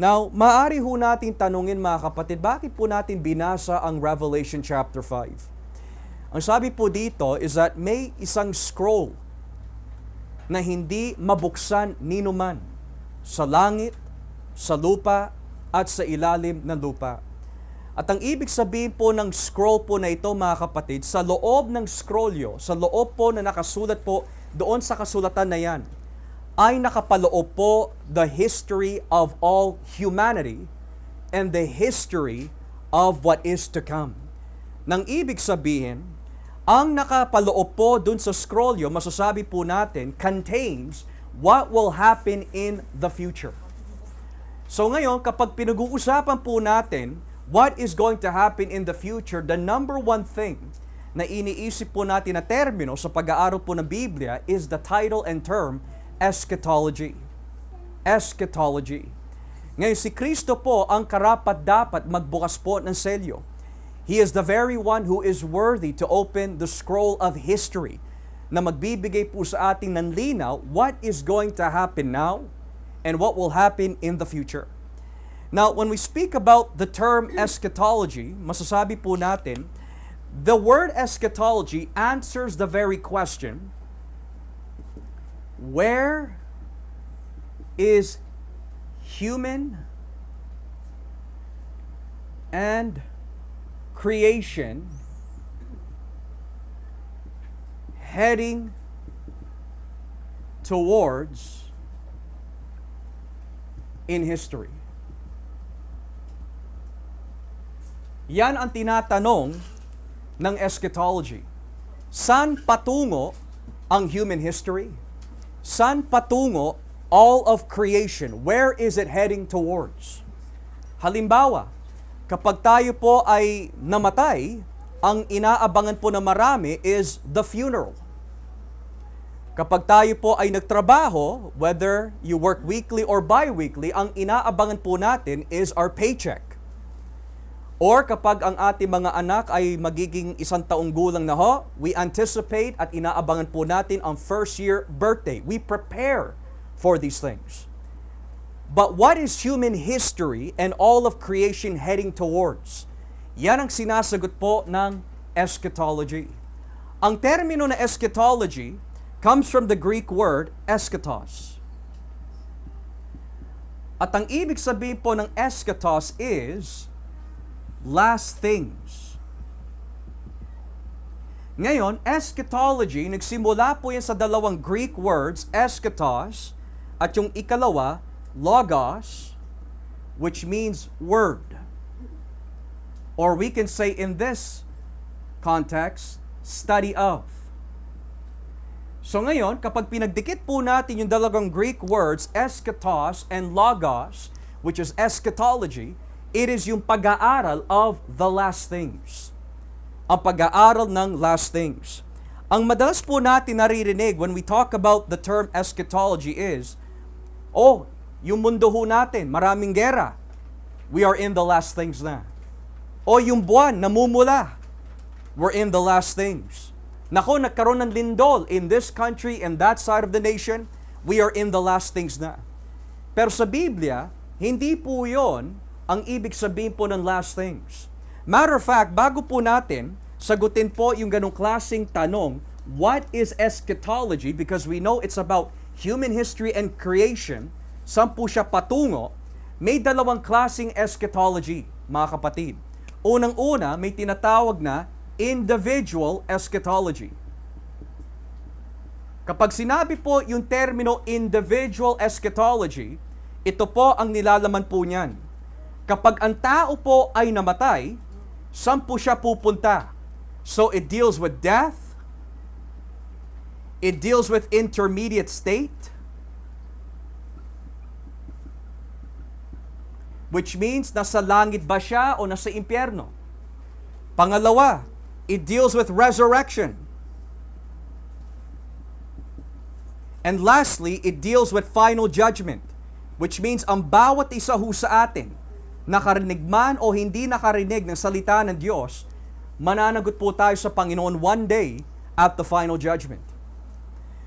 Now, maaari ho natin tanungin mga kapatid, bakit po natin binasa ang Revelation chapter 5? Ang sabi po dito is that may isang scroll na hindi mabuksan ninuman sa langit, sa lupa, at sa ilalim ng lupa. At ang ibig sabihin po ng scroll po na ito mga kapatid, sa loob ng scrollyo, sa loob po na nakasulat po doon sa kasulatan na yan, ay nakapaloob po the history of all humanity and the history of what is to come. Nang ibig sabihin, ang nakapaloob po dun sa scrollyo, masasabi po natin, contains what will happen in the future. So ngayon, kapag pinag-uusapan po natin what is going to happen in the future, the number one thing na iniisip po natin na termino sa pag-aaral po ng Biblia is the title and term eschatology. Eschatology. Ngayon, si Kristo po ang karapat-dapat magbukas po ng selyo. He is the very one who is worthy to open the scroll of history na magbibigay po sa ating ng linaw what is going to happen now and what will happen in the future. Now, when we speak about the term eschatology, masasabi po natin, the word eschatology answers the very question, where is human and creation heading towards in history? Yan ang tinatanong ng eschatology. Saan patungo ang human history? Saan patungo all of creation? Where is it heading towards? Halimbawa, kapag tayo po ay namatay, ang inaabangan po na marami is the funeral. Kapag tayo po ay nagtrabaho, whether you work weekly or bi-weekly, ang inaabangan po natin is our paycheck. Or kapag ang ating mga anak ay magiging 1 taong gulang na ho, we anticipate at inaabangan po natin ang first year birthday. We prepare for these things. But what is human history and all of creation heading towards? Yan ang sinasagot po ng eschatology. Ang termino na eschatology comes from the Greek word eschatos. At ang ibig sabihin po ng eschatos is last things. Ngayon, eschatology, nagsimula po yan sa dalawang Greek words, eschatos, at yung ikalawa, logos, which means word. Or we can say in this context, study of. So ngayon, kapag pinagdikit po natin yung dalawang Greek words, eschatos and logos, which is eschatology, it is yung pag-aaral of the last things. Ang pag-aaral ng last things. Ang madalas po natin naririnig when we talk about the term eschatology is, yung mundo ho natin, maraming gera. We are in the last things na. O yung buwan, namumula. We're in the last things. Nako, nagkaroon ng lindol in this country and that side of the nation. We are in the last things na. Pero sa Biblia, hindi po yon ang ibig sabihin po ng last things. Matter of fact, bago po natin sagutin po yung ganong klaseng tanong, what is eschatology? Because we know it's about human history and creation. Saan po siya patungo? May dalawang klaseng eschatology, mga kapatid. Unang-una, may tinatawag na individual eschatology. Kapag sinabi po yung termino individual eschatology, ito po ang nilalaman po niyan. Kapag ang tao po ay namatay, saan po siya pupunta? So it deals with death, it deals with intermediate state, which means nasa langit ba siya o nasa impyerno? Pangalawa, it deals with resurrection. And lastly, it deals with final judgment, which means ang bawat isa ho sa atin, nakarinig man o hindi nakarinig ng salita ng Diyos, mananagot po tayo sa Panginoon one day at the final judgment.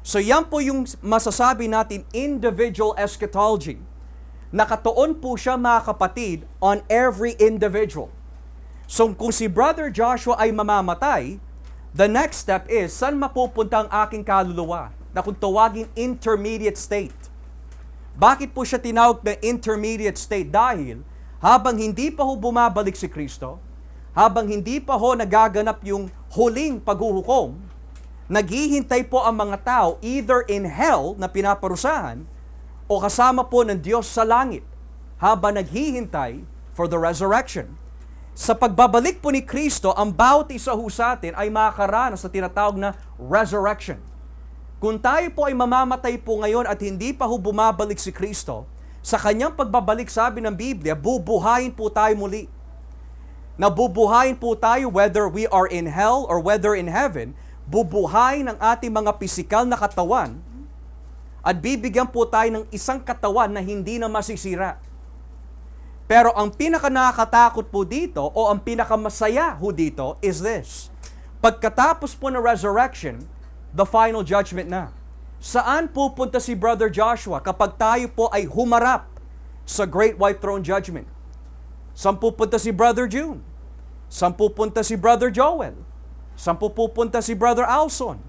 So yan po yung masasabi natin individual eschatology. nakatuon po siya mga kapatid on every individual. So kung si Brother Joshua ay mamamatay, the next step is, saan mapupunta ang aking kaluluwa? Na kung tawagin intermediate state. Bakit po siya tinawag na intermediate state? Dahil habang hindi pa ho bumabalik si Kristo, habang hindi pa ho nagaganap yung huling paghuhukom, naghihintay po ang mga tao either in hell na pinaparusahan o kasama po ng Diyos sa langit habang naghihintay for the resurrection. Sa pagbabalik po ni Kristo, ang bawat isa ho sa atin ay makakaranas sa tinatawag na resurrection. Kung tayo po ay mamamatay po ngayon at hindi pa ho bumabalik si Kristo, sa kanyang pagbabalik, sabi ng Biblia, bubuhayin po tayo muli. Nabubuhayin po tayo whether we are in hell or whether in heaven, bubuhayin ang ating mga pisikal na katawan at bibigyan po tayo ng isang katawan na hindi na masisira. Pero ang pinakanakatakot po dito o ang pinakamasaya ho dito is this. Pagkatapos po ng resurrection, the final judgment na. Saan pupunta si Brother Joshua kapag tayo po ay humarap sa Great White Throne Judgment? Saan pupunta si Brother June? Saan pupunta si Brother Joel? Saan pupunta si Brother Alson?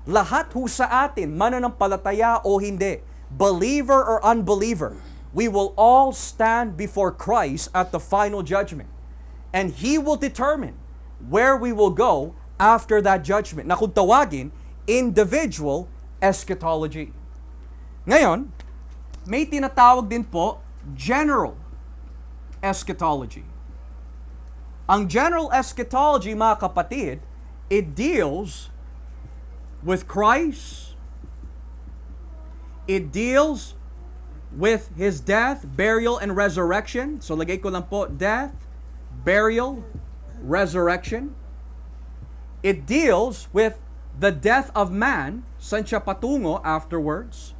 Lahat ho sa atin, mananampalataya o hindi, believer or unbeliever, we will all stand before Christ at the final judgment. And He will determine where we will go after that judgment. Na kung tawagin, individual eschatology. Ngayon, may tinatawag din po general eschatology. Ang general eschatology, mga kapatid, it deals with Christ. It deals with His death, burial, and resurrection. So lagay ko lang po, death, burial, resurrection. It deals with the death of man, saan siya patungo afterwards.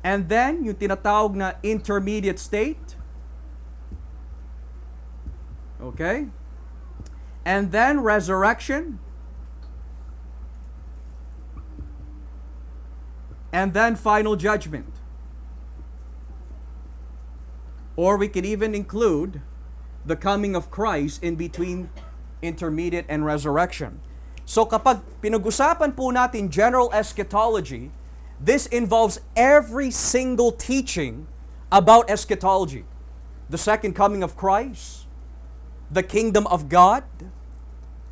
And then, yung tinatawag na intermediate state. Okay? And then, resurrection. And then, final judgment. Or we could even include the coming of Christ in between intermediate and resurrection. So kapag pinag-usapan po natin general eschatology, this involves every single teaching about eschatology. The second coming of Christ, the kingdom of God,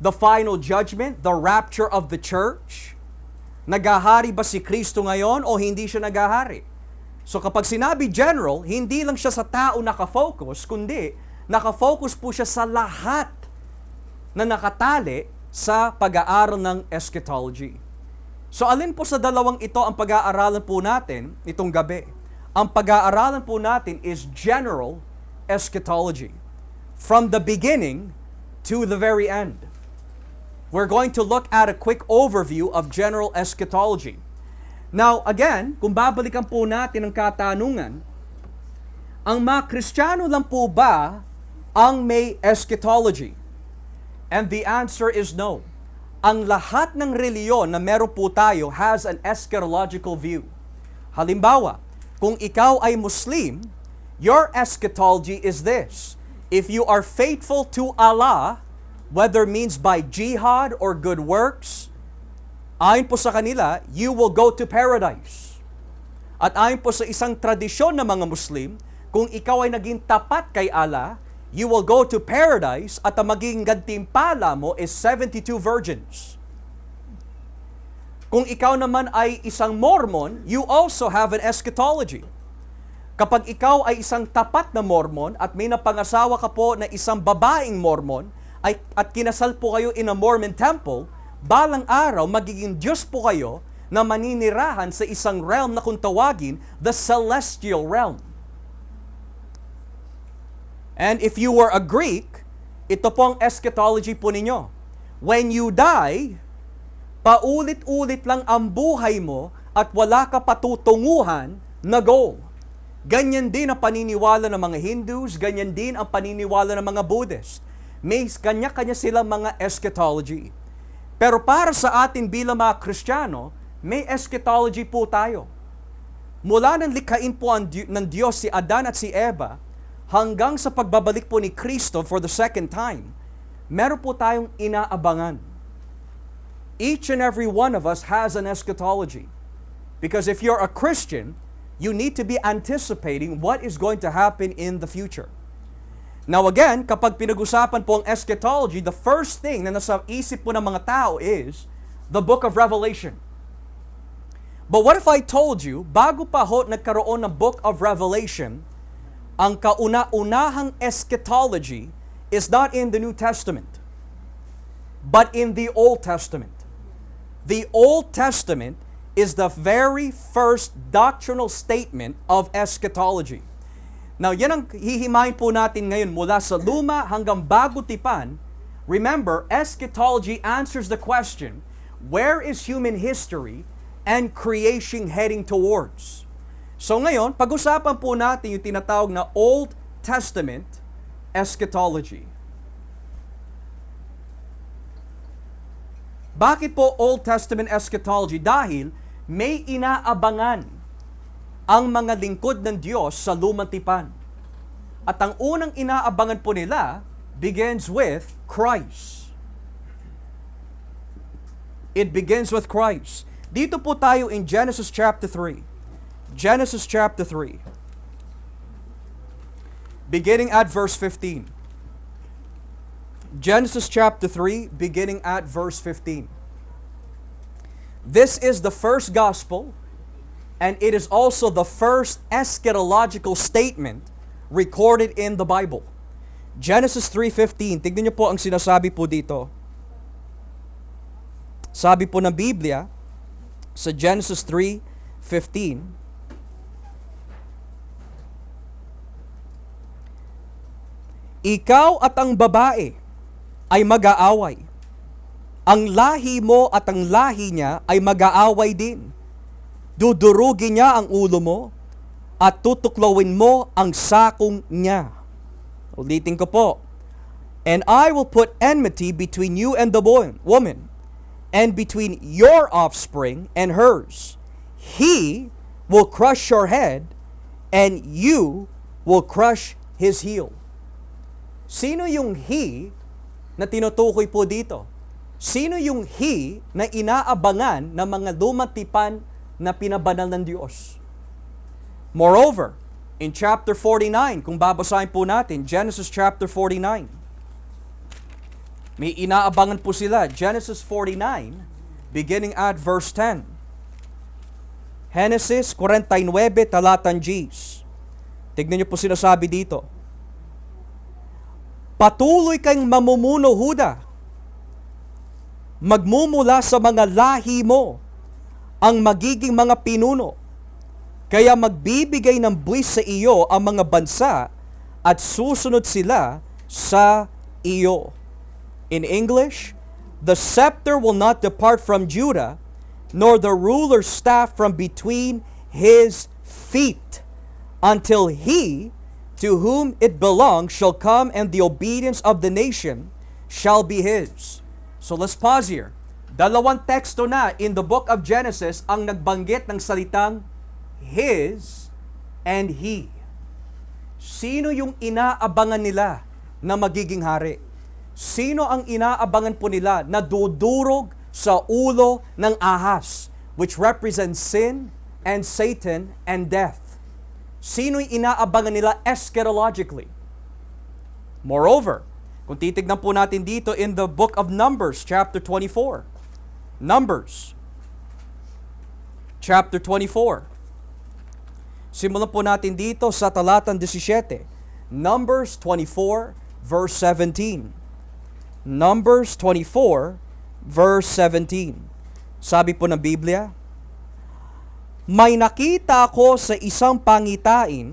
the final judgment, the rapture of the church. Nagahari ba si Kristo ngayon o hindi siya nagahari? So kapag sinabi general, hindi lang siya sa tao nakafocus, kundi nakafocus po siya sa lahat na nakatali sa pag-aaral ng eschatology. So alin po sa dalawang ito ang pag-aaralan po natin itong gabi? Ang pag-aaralan po natin is general eschatology. From the beginning to the very end. We're going to look at a quick overview of general eschatology. Now, again, kung babalikan po natin ang katanungan, ang mga Kristiyano lang po ba ang may eschatology? And the answer is no. Ang lahat ng reliyon na meron po tayo has an eschatological view. Halimbawa, kung ikaw ay Muslim, your eschatology is this. If you are faithful to Allah, whether means by jihad or good works, ayon po sa kanila, you will go to paradise. At ayon po sa isang tradisyon ng mga Muslim, kung ikaw ay naging tapat kay Allah, you will go to paradise at ang magiging gantimpala mo is 72 virgins. Kung ikaw naman ay isang Mormon, you also have an eschatology. Kapag ikaw ay isang tapat na Mormon at may napangasawa ka po na isang babaeng Mormon at kinasal po kayo in a Mormon temple, balang araw magiging Diyos po kayo na maninirahan sa isang realm na kung tawagin, the celestial realm. And if you were a Greek, ito po ang eschatology po ninyo. When you die, paulit-ulit lang ang buhay mo at wala ka patutunguhan na goal. Ganyan din ang paniniwala ng mga Hindus, ganyan din ang paniniwala ng mga Buddhist. May kanya-kanya silang mga eschatology. Pero para sa atin bilang mga Kristiyano, may eschatology po tayo. Mula nang likhain po ng Diyos si Adan at si Eva, hanggang sa pagbabalik po ni Kristo for the second time, meron po tayong inaabangan. Each and every one of us has an eschatology. Because if you're a Christian, you need to be anticipating what is going to happen in the future. Now again, kapag pinag-usapan po ang eschatology, the first thing na nasa isip po ng mga tao is the book of Revelation. But what if I told you, bago pa ho nagkaroon ng book of Revelation, ang kauna-unahang eschatology is not in the New Testament, but in the Old Testament. The Old Testament is the very first doctrinal statement of eschatology. Now, yan ang hihimayin po natin ngayon mula sa luma hanggang bago tipan. Remember, eschatology answers the question, where is human history and creation heading towards? So ngayon, pag-usapan po natin yung tinatawag na Old Testament eschatology. Bakit po Old Testament eschatology? Dahil may inaabangan ang mga lingkod ng Diyos sa lumang tipan. At ang unang inaabangan po nila begins with Christ. It begins with Christ. Dito po tayo in Genesis chapter 3. Genesis chapter 3. Beginning at verse 15. Genesis chapter 3, beginning at verse 15. This is the first gospel, and it is also the first eschatological statement recorded in the Bible. Genesis 3:15. Tignan niyo po ang sinasabi po dito. Sabi po ng Biblia sa Genesis 3:15, ikaw at ang babae ay mag-aaway. Ang lahi mo at ang lahi niya ay mag-aaway din. Dudurugin niya ang ulo mo at tutuklawin mo ang sakong niya. Ulitin ko po. And I will put enmity between you and the woman, and between your offspring and hers. He will crush your head, and you will crush his heel. Sino yung he na tinutukoy po dito? Sino yung he na inaabangan ng mga lumang tipan na pinabanal ng Diyos? Moreover, in chapter 49, kung babasahin po natin, Genesis chapter 49, may inaabangan po sila. Genesis 49, beginning at verse 10. Genesis 49, talatang Gs. Tignan niyo po sinasabi dito. Patuloy kang mamumuno, Huda. Magmumula sa mga lahi mo ang magiging mga pinuno. Kaya magbibigay ng buwis sa iyo ang mga bansa at susunod sila sa iyo. In English, the scepter will not depart from Judah, nor the ruler's staff from between his feet, until he to whom it belongs shall come, and the obedience of the nation shall be his. So let's pause here. Dalawang teksto na in the book of Genesis ang nagbanggit ng salitang his and he. Sino yung inaabangan nila na magiging hari? Sino ang inaabangan po nila na dudurog sa ulo ng ahas, which represents sin and Satan and death? Sino yung inaabangan nila eschatologically? Moreover, kung titignan po natin dito in the book of Numbers, chapter 24. Numbers, chapter 24. Simulan po natin dito sa talatang 17. Numbers 24, verse 17. Numbers 24, verse 17. Sabi po ng Biblia, may nakita ako sa isang pangitain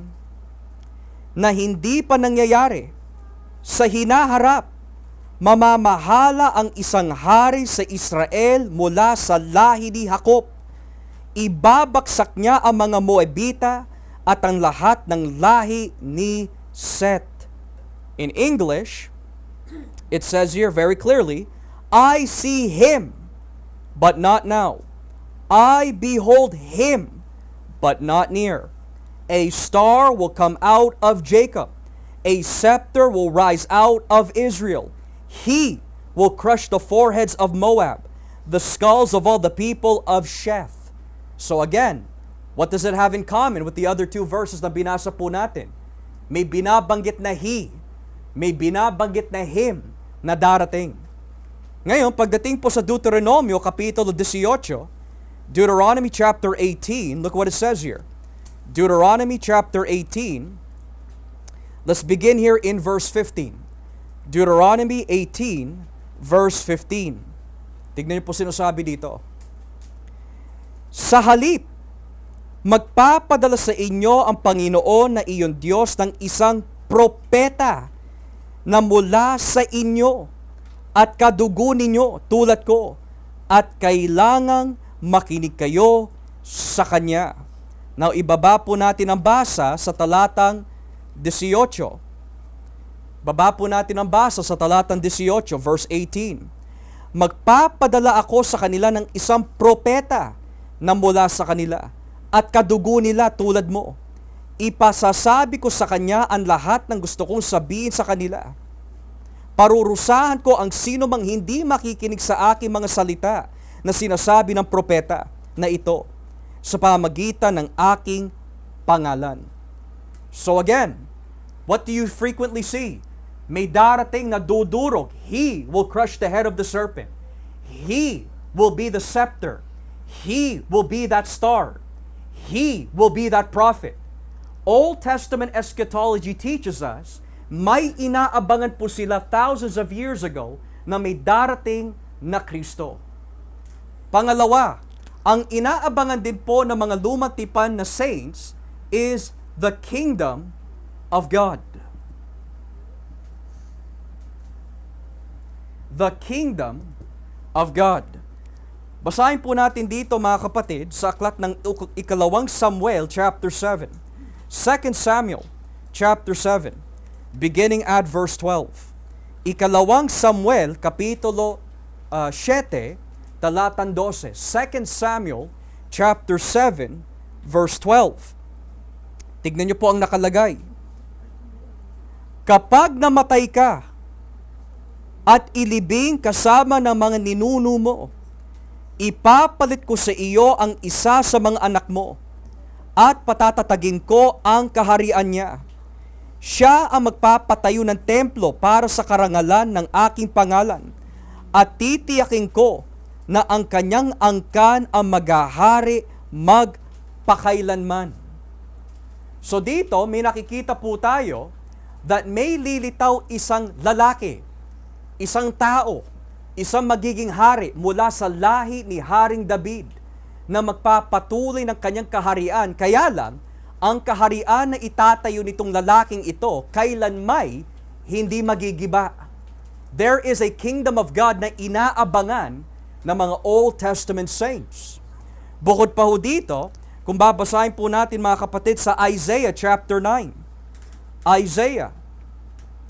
na hindi pa nangyayari. Sa hinaharap, mamamahala ang isang hari sa Israel mula sa lahi ni Jacob. Ibabaksak niya ang mga Moabita at ang lahat ng lahi ni Seth. In English, it says here very clearly, I see him, but not now. I behold him, but not near. A star will come out of Jacob. A scepter will rise out of Israel. He will crush the foreheads of Moab, the skulls of all the people of Sheth. So again, what does it have in common with the other two verses na binasa po natin? May binabanggit na he, may binabanggit na him na darating. Ngayon, pagdating po sa Deuteronomio, Kapitulo 18, Deuteronomy chapter 18, look what it says here. Deuteronomy chapter 18, let's begin here in verse 15. Deuteronomy 18, verse 15. Tignan niyo po sinasabi dito. Sa halip, magpapadala sa inyo ang Panginoon na iyong Diyos ng isang propeta na mula sa inyo at kadugo ninyo tulad ko, at kailangang makinig kayo sa Kanya. Now, ibaba po natin ang basa sa talatang 18. Baba po natin ang basa sa talatang 18, verse 18. Magpapadala ako sa kanila ng isang propeta na mula sa kanila, at kadugo nila tulad mo. Ipasasabi ko sa kanya ang lahat ng gusto kong sabihin sa kanila. Parurusahan ko ang sino mang hindi makikinig sa aking mga salita na sinasabi ng propeta na ito sa pamagitan ng aking pangalan. So again, what do you frequently see? May darating na dudurog. He will crush the head of the serpent. He will be the scepter. He will be that star. He will be that prophet. Old Testament eschatology teaches us, may inaabangan po sila thousands of years ago na may darating na Kristo. Pangalawa, ang inaabangan din po ng mga lumang tipan na saints is the kingdom of God. The kingdom of God. Basahin po natin dito mga kapatid sa aklat ng ikalawang Samuel chapter 7. 2 Samuel chapter 7, beginning at verse 12. Ikalawang Samuel kapitulo 7, talatang 12. 2 Samuel chapter 7, verse 12. Tignan niyo po ang nakalagay. Kapag namatay ka at ilibing kasama ng mga ninuno mo, ipapalit ko sa iyo ang isa sa mga anak mo at patatatagin ko ang kaharian niya. Siya ang magpapatayo ng templo para sa karangalan ng aking pangalan, at titiyakin ko na ang kanyang angkan ang maghahari magpakailanman. So dito may nakikita po tayo that may lilitaw isang lalaki, isang tao, isang magiging hari mula sa lahi ni Haring David na magpapatuloy ng kanyang kaharian. Kaya lang, ang kaharian na itatayo nitong lalaking ito, kailanmay hindi magigiba. There is a kingdom of God na inaabangan ng mga Old Testament saints. Bukod pa ho dito, kung babasahin po natin mga kapatid sa Isaiah chapter 9. Isaiah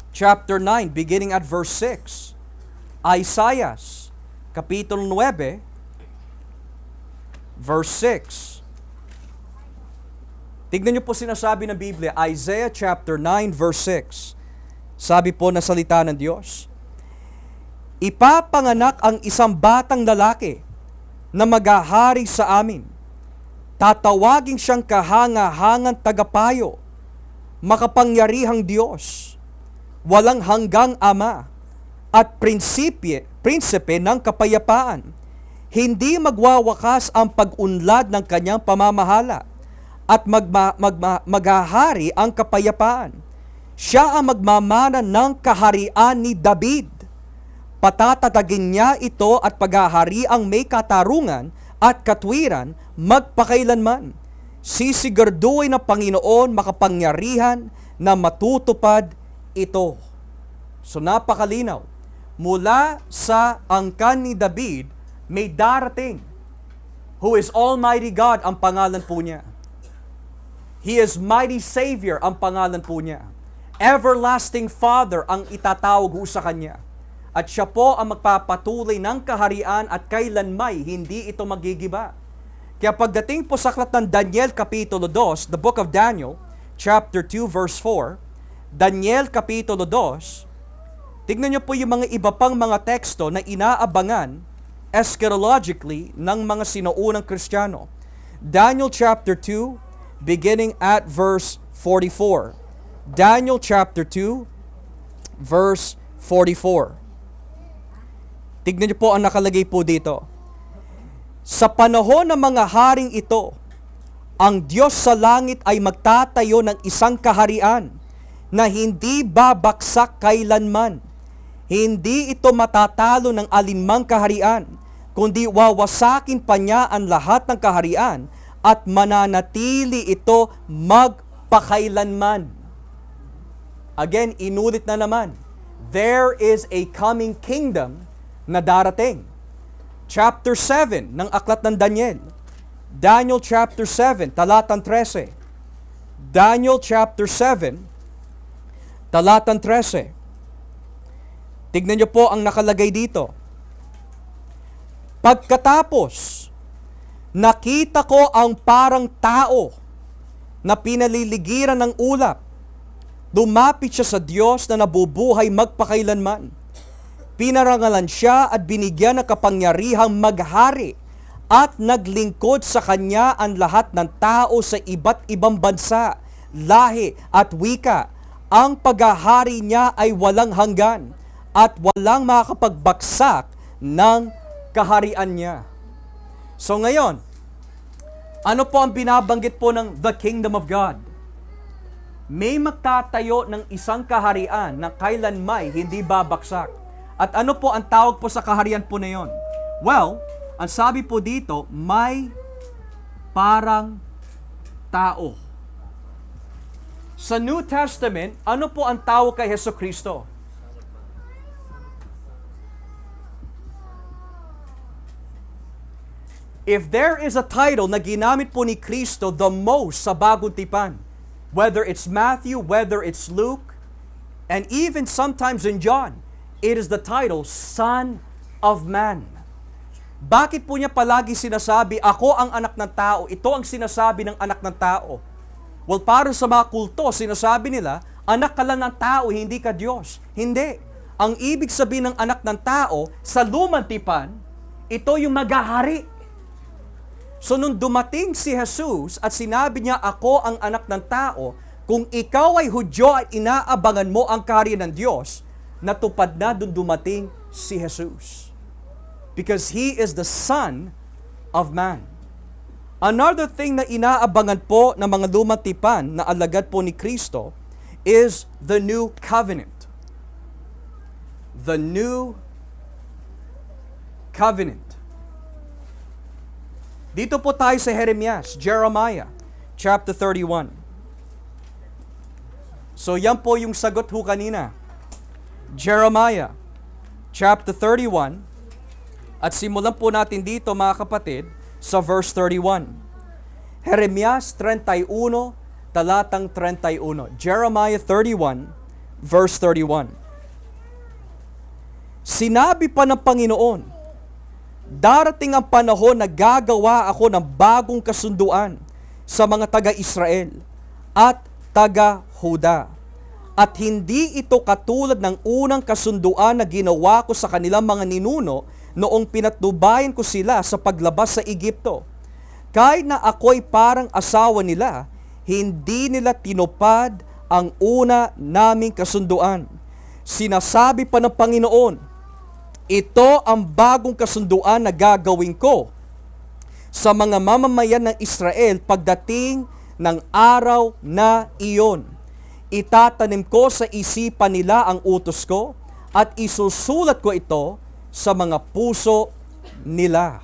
chapter 9, beginning at verse 6. Isaiah, kapitulo 9, verse 6. Tignan niyo po sinasabi ng Biblia, Isaiah chapter 9, verse 6. Sabi po na salita ng Diyos, ipapanganak ang isang batang lalaki na maghahari sa amin. Tatawagin siyang kahanga-hangang tagapayo, makapangyarihang Diyos, walang hanggang Ama, at prinsipe ng kapayapaan. Hindi magwawakas ang pag-unlad ng kanyang pamamahala, at maghahari ang kapayapaan. Siya ang magmamana ng kaharian ni David. Patatatagin niya ito at paghahari ang may katarungan at katwiran magpakailanman. Sisiguraduhin ng Panginoon makapangyarihan na matutupad ito. So napakalinaw. Mula sa angkan ni David, may darating who is Almighty God ang pangalan po niya. He is Mighty Savior ang pangalan po niya. Everlasting Father ang itatawag ho sa kanya. At siya po ang magpapatuloy ng kaharian at kailanmay hindi ito magigiba. Kaya pagdating po sa aklat ng Daniel Kapitulo 2, the book of Daniel, chapter 2, verse 4, Daniel Kapitulo 2, tignan niyo po yung mga iba pang mga teksto na inaabangan eschatologically ng mga sinuunang Kristiyano. Daniel chapter 2, beginning at verse 44. Daniel chapter 2, verse 44. Tignan niyo po ang nakalagay po dito. Sa panahon ng mga haring ito, ang Diyos sa langit ay magtatayo ng isang kaharian na hindi babaksak kailanman. Hindi ito matatalo ng alinmang kaharian, kundi wawasakin pa niya ang lahat ng kaharian at mananatili ito magpakailanman. Again, inulit na naman. There is a coming kingdom na darating. Chapter 7 ng aklat ng Daniel. Daniel chapter 7, talatang 13. Daniel chapter 7, talatang 13. Tignan niyo po ang nakalagay dito. Pagkatapos, nakita ko ang parang tao na pinaliligiran ng ulap. Dumapit siya sa Diyos na nabubuhay magpakailanman. Pinarangalan siya at binigyan ng kapangyarihang maghari at naglingkod sa kanya ang lahat ng tao sa iba't ibang bansa, lahi at wika. Ang paghahari niya ay walang hanggan at walang makakapagbaksak ng kaharian niya. So ngayon, ano po ang binabanggit po ng the kingdom of God? May magtatayo ng isang kaharian na kailanmay hindi babaksak. At ano po ang tawag po sa kaharian po na yon? Well, ang sabi po dito, may parang tao. Sa New Testament, ano po ang tawag kay Jesucristo? If there is a title na ginamit po ni Kristo the most sa Bagong Tipan, whether it's Matthew, whether it's Luke, and even sometimes in John, it is the title, Son of Man. Bakit po niya palagi sinasabi, ako ang anak ng tao, ito ang sinasabi ng anak ng tao? Well, para sa mga kulto, sinasabi nila, anak ka lang ng tao, hindi ka Diyos. Hindi. Ang ibig sabihin ng anak ng tao, sa lumang tipan, ito yung maghahari. So nung dumating si Jesus at sinabi niya, ako ang anak ng tao, kung ikaw ay Hudyo at inaabangan mo ang kaharian ng Diyos, natupad na dun dumating si Jesus. Because He is the Son of Man. Another thing na inaabangan po ng mga lumang tipan na alagad po ni Kristo is the new covenant. The new covenant. Dito po tayo sa Jeremiah, chapter 31. So yan po yung sagot ho kanina. Jeremiah, chapter 31. At simulan po natin dito mga kapatid sa verse 31. Jeremias 31, talatang 31. Jeremiah 31, verse 31. Sinabi pa ng Panginoon, darating ang panahon na gagawa ako ng bagong kasunduan sa mga taga-Israel at taga-Huda. At hindi ito katulad ng unang kasunduan na ginawa ko sa kanilang mga ninuno noong pinatnubayan ko sila sa paglabas sa Egypto. Kahit na ako'y parang asawa nila, hindi nila tinupad ang una naming kasunduan. Sinasabi pa ng Panginoon, ito ang bagong kasunduan na gagawin ko sa mga mamamayan ng Israel pagdating ng araw na iyon. Itatanim ko sa isipan nila ang utos ko at isusulat ko ito sa mga puso nila.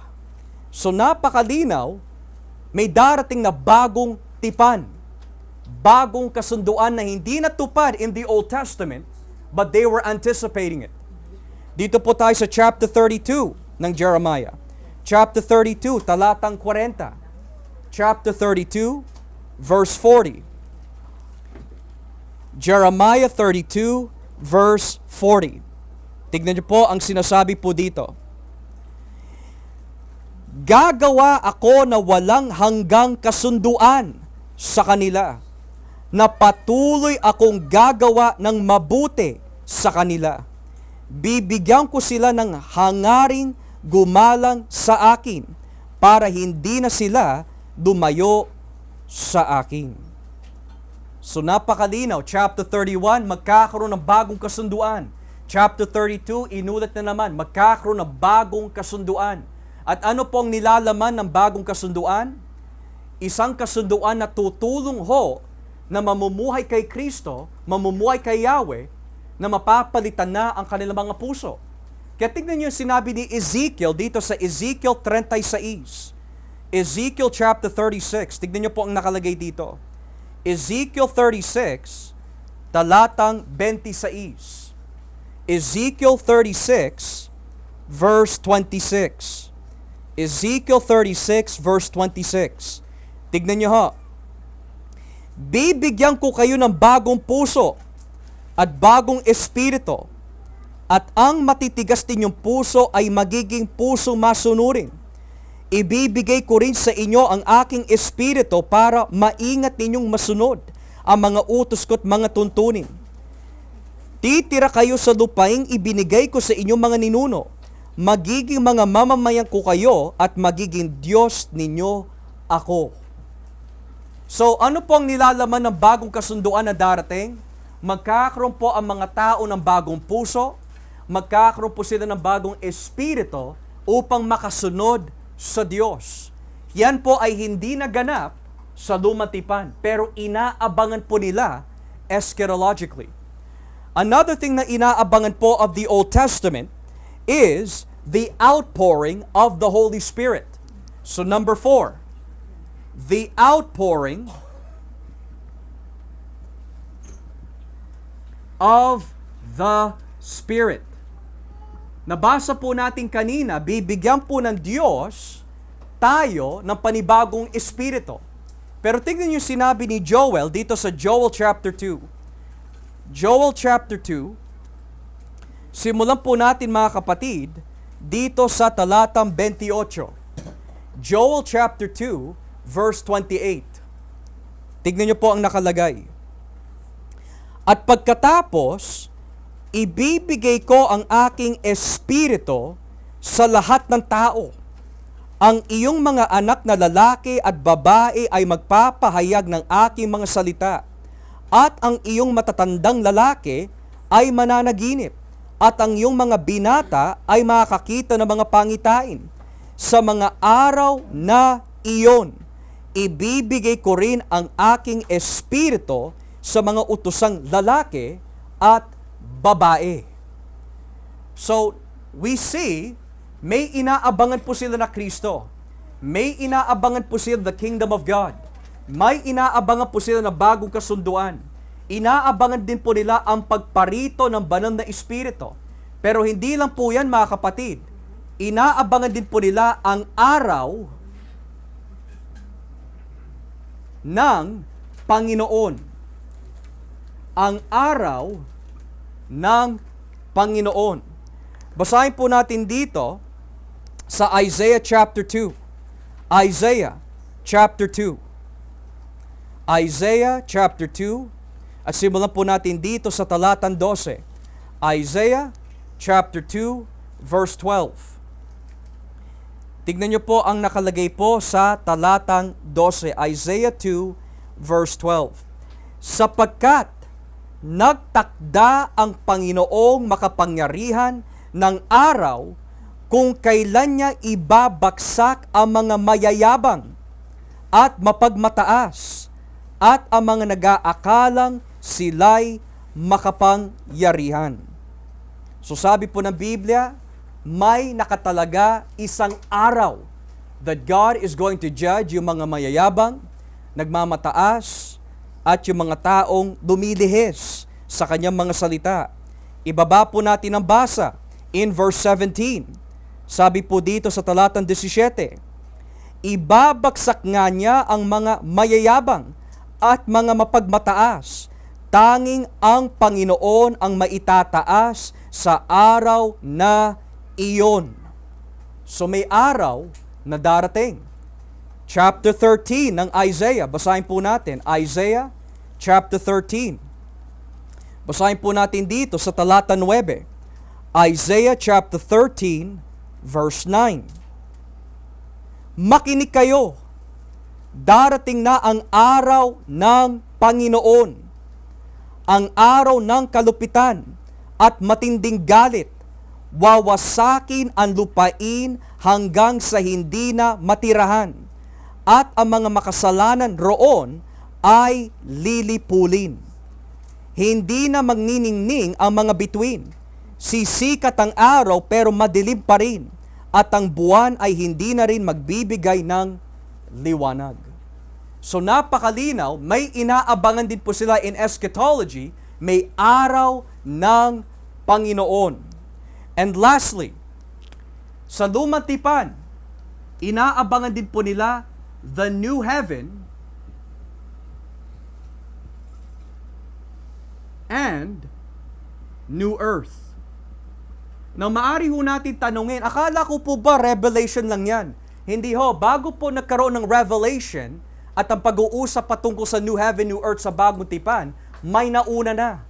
So napakalinaw, may darating na bagong tipan, bagong kasunduan na hindi natupad in the Old Testament, but they were anticipating it. Dito po tayo sa chapter 32 ng Jeremiah. Chapter 32, talatang 40. Chapter 32, verse 40. Jeremiah 32, verse 40. Tignan niyo po ang sinasabi po dito. Gagawa ako na walang hanggang kasunduan sa kanila, na patuloy akong gagawa ng mabuti sa kanila. Bibigyan ko sila ng hangaring gumalang sa akin, para hindi na sila dumayo sa akin. So napakalinaw, chapter 31, magkakaroon ng bagong kasunduan. Chapter 32, inulat na naman, magkakaroon ng bagong kasunduan. At ano pong nilalaman ng bagong kasunduan? Isang kasunduan na tutulong ho na mamumuhay kay Kristo, mamumuhay kay Yahweh, na mapapalitan na ang kanilang mga puso. Kaya tignan niyo yung sinabi ni Ezekiel dito sa Ezekiel 36. Ezekiel chapter 36, tignan niyo po ang nakalagay dito. Ezekiel 36, talatang 26. Ezekiel 36, verse 26. Ezekiel 36, verse 26. Tignan niyo ha. Bibigyan ko kayo ng bagong puso at bagong espiritu, at ang matitigas ninyong puso ay magiging puso masunurin. Ibibigay ko rin sa inyo ang aking espiritu para maingat ninyong masunod ang mga utos ko at mga tuntunin. Titira kayo sa lupaing ibinigay ko sa inyong mga ninuno. Magiging mga mamamayan ko kayo at magiging Diyos ninyo ako. So ano po ang nilalaman ng bagong kasunduan na darating? Magkakaroon po ang mga tao ng bagong puso, magkakaroon po sila ng bagong espiritu upang makasunod sa Diyos. Yan po ay hindi naganap sa lumang tipan, pero inaabangan po nila eschatologically. Another thing na inaabangan po of the Old Testament is the outpouring of the Holy Spirit. So number 4, the outpouring of the Spirit. Nabasa po natin kanina, bibigyan po ng Diyos tayo ng panibagong espiritu. Pero tingnan niyo sinabi ni Joel dito sa Joel chapter 2. Joel chapter 2, simulan po natin mga kapatid, dito sa talatang 28. Joel chapter 2, verse 28. Tignan niyo po ang nakalagay. At pagkatapos, ibibigay ko ang aking espiritu sa lahat ng tao. Ang iyong mga anak na lalaki at babae ay magpapahayag ng aking mga salita. At ang iyong matatandang lalaki ay mananaginip. At ang iyong mga binata ay makakita ng mga pangitain. Sa mga araw na iyon, ibibigay ko rin ang aking espiritu sa mga utosang lalaki at babae. So, we see, may inaabangan po sila na Kristo. May inaabangan po sila the kingdom of God. May inaabangan po sila na bagong kasunduan. Inaabangan din po nila ang pagparito ng banal na espiritu. Pero hindi lang po yan mga kapatid. Inaabangan din po nila ang araw ng Panginoon. Ang araw ng Panginoon. Basahin po natin dito sa Isaiah chapter 2. Isaiah chapter 2. Isaiah chapter 2. At simulan po natin dito sa talatang 12. Isaiah chapter 2 verse 12. Tignan niyo po ang nakalagay po sa talatang 12. Isaiah 2 verse 12. Sapagkat nagtakda ang Panginoong makapangyarihan ng araw kung kailan niya ibabagsak ang mga mayayabang at mapagmataas at ang mga nag-aakalang sila'y makapangyarihan. So sabi po ng Biblia, may nakatalaga isang araw that God is going to judge yung mga mayayabang, nagmamataas, at yung mga taong dumilihis sa kanyang mga salita. Ibaba po natin ang basa in verse 17. Sabi po dito sa talatang 17, ibabagsak nga niya ang mga mayayabang at mga mapagmataas. Tanging ang Panginoon ang maitataas sa araw na iyon. So may araw na darating. Chapter 13 ng Isaiah. Basahin po natin. Isaiah chapter 13. Basahin po natin dito sa talata 9. Isaiah chapter 13 verse 9. Makinig kayo. Darating na ang araw ng Panginoon. Ang araw ng kalupitan at matinding galit. Wawasakin ang lupain hanggang sa hindi na matirahan. At ang mga makasalanan roon ay lilipulin. Hindi na magniningning ang mga bituin. Sisikat ang araw pero madilim pa rin. At ang buwan ay hindi na rin magbibigay ng liwanag. So napakalinaw, may inaabangan din po sila in eschatology, may araw ng Panginoon. And lastly, sa lumang tipan, inaabangan din po nila the new heaven and new earth. Now, maari ho natin tanungin, akala ko po ba revelation lang yan? Hindi ho, bago po nagkaroon ng revelation at ang pag-uusap patungkol sa new heaven, new earth sa bagong tipan, may nauna na.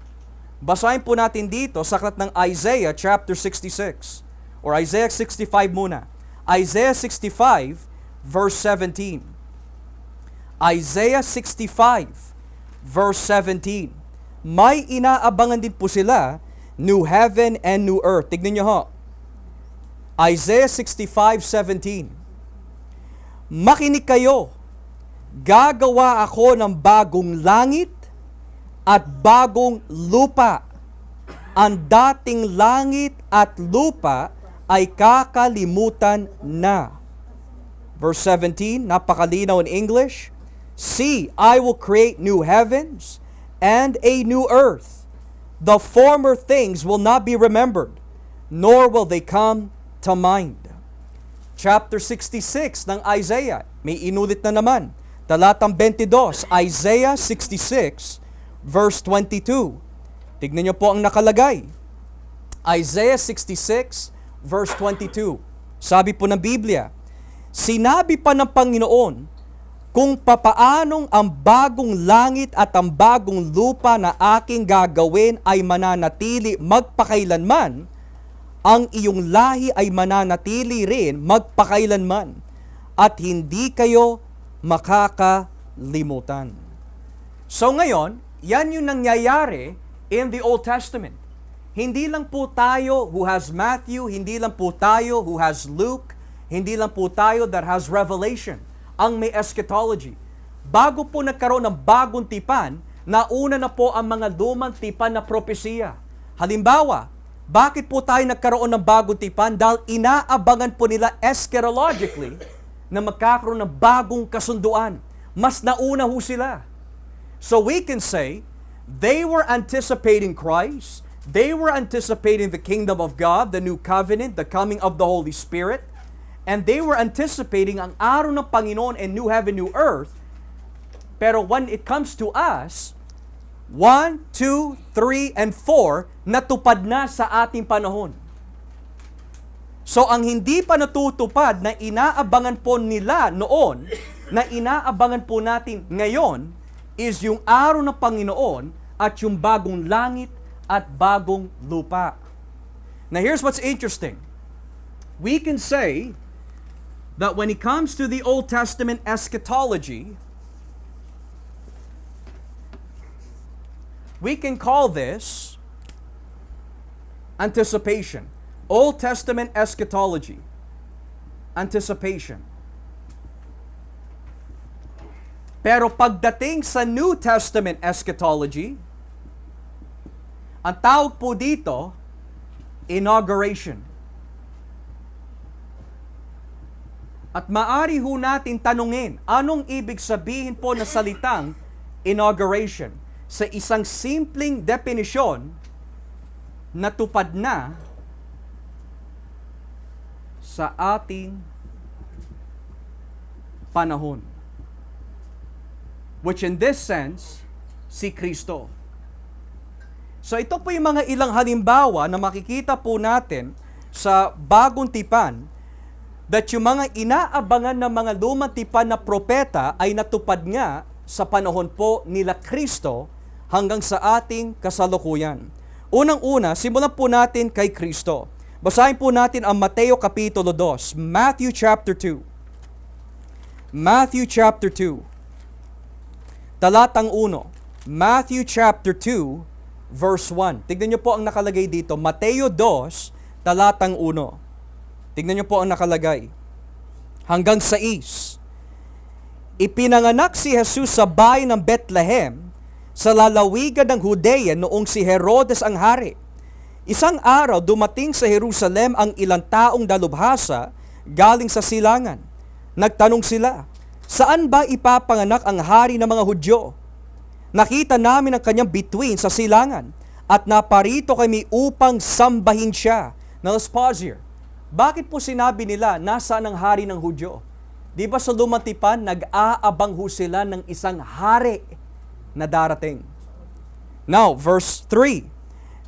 Basahin po natin dito sa aklat ng Isaiah chapter 66 or Isaiah 65 muna. Isaiah 65 verse 17. Isaiah 65 verse 17. May inaabangan din po sila, new heaven and new earth. Tignan niyo ho. Isaiah 65:17. Makinig kayo. Gagawa ako ng bagong langit at bagong lupa. Ang dating langit at lupa ay kakalimutan na. Verse 17, napakalinaw in English. See, I will create new heavens and a new earth. The former things will not be remembered, nor will they come to mind. Chapter 66 ng Isaiah, may inulit na naman. Talatang 22, Isaiah 66, verse 22. Tignan niyo po ang nakalagay. Isaiah 66, verse 22. Sabi po ng Biblia, sinabi pa ng Panginoon, kung papaanong ang bagong langit at ang bagong lupa na aking gagawin ay mananatili magpakailanman, ang iyong lahi ay mananatili rin magpakailanman, at hindi kayo makakalimutan. So ngayon, yan yung nangyayari in the Old Testament. Hindi lang po tayo who has Matthew, hindi lang po tayo who has Luke, hindi lang po tayo that has Revelation ang may eschatology. Bago po nagkaroon ng bagong tipan, nauna na po ang mga lumang tipan na propesiya. Halimbawa, bakit po tayo nagkaroon ng bagong tipan? Dahil inaabangan po nila eschatologically na magkakaroon ng bagong kasunduan. Mas nauna ho sila. So we can say, they were anticipating Christ, they were anticipating the kingdom of God, the new covenant, the coming of the Holy Spirit, and they were anticipating ang araw ng Panginoon and new heaven, new earth. Pero when it comes to us, 1, 2, 3, and 4, natupad na sa ating panahon. So ang hindi pa natutupad na inaabangan po nila noon, na inaabangan po natin ngayon, is yung araw ng Panginoon at yung bagong langit at bagong lupa. Now here's what's interesting. We can say that when it comes to the Old Testament eschatology, we can call this anticipation. Old Testament eschatology. Anticipation. Pero pagdating sa New Testament eschatology, ang tawag po dito, inauguration. At maari ho natin tanungin, anong ibig sabihin po na salitang inauguration? Sa isang simpleng definisyon, natupad na sa ating panahon. Which in this sense, si Kristo. So ito po yung mga ilang halimbawa na makikita po natin sa bagong tipan that yung mga inaabangan ng mga lumang tipan na propeta ay natupad nga sa panahon po nila Kristo hanggang sa ating kasalukuyan. Unang-una, simulan po natin kay Kristo. Basahin po natin ang Mateo Kapitulo 2, Matthew chapter 2. Matthew chapter 2, talatang 1. Matthew chapter 2, verse 1. Tignan niyo po ang nakalagay dito. Mateo 2, talatang 1. Tignan niyo po ang nakalagay. Hanggang 6. Ipinanganak si Jesus sa bayan ng Bethlehem, sa lalawigan ng Judea noong si Herodes ang hari. Isang araw dumating sa Jerusalem ang ilang taong dalubhasa galing sa silangan. Nagtanong sila, saan ba ipapanganak ang hari ng mga Hudyo? Nakita namin ang kanyang bituin sa silangan at naparito kami upang sambahin siya. Now let's pause here. Bakit po sinabi nila nasaan ang hari ng Hudyo? Di ba sa lumang tipan, nag-aabang ho sila ng isang hari na darating. Now, verse 3.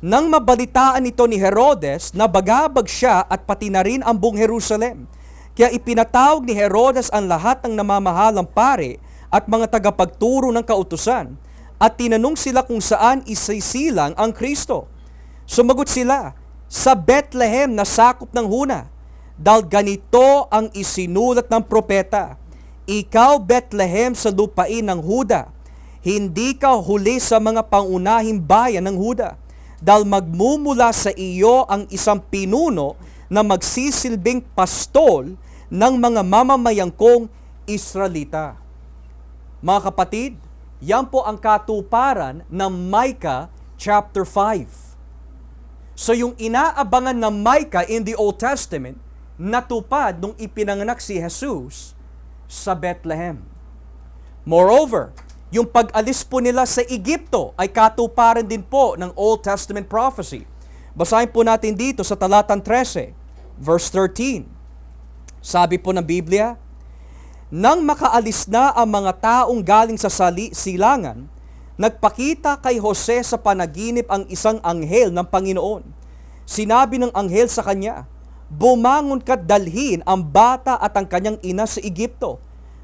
Nang mabalitaan ito ni Herodes, nabagabag siya at pati na rin ang buong Jerusalem. Kaya ipinatawag ni Herodes ang lahat ng namamahalang pare at mga tagapagturo ng kautusan at tinanong sila kung saan isisilang ang Kristo. Sumagot sila, sa Bethlehem na sakop ng Huna, dahil ganito ang isinulat ng propeta, ikaw Bethlehem sa lupain ng Huda, hindi ka huli sa mga pangunahing bayan ng Huda, dahil magmumula sa iyo ang isang pinuno na magsisilbing pastol ng mga mamamayang kong Israelita. Mga kapatid, yan po ang katuparan ng Micah chapter 5. So yung inaabangan ng Micah in the Old Testament, natupad nung ipinanganak si Jesus sa Bethlehem. Moreover, yung pag-alis po nila sa Egypto ay katuparan din po ng Old Testament prophecy. Basahin po natin dito sa talatang 13, verse 13. Sabi po ng Biblia, nang makaalis na ang mga taong galing sa silangan, nagpakita kay Jose sa panaginip ang isang anghel ng Panginoon. Sinabi ng anghel sa kanya, bumangon ka't dalhin ang bata at ang kanyang ina sa Egypto.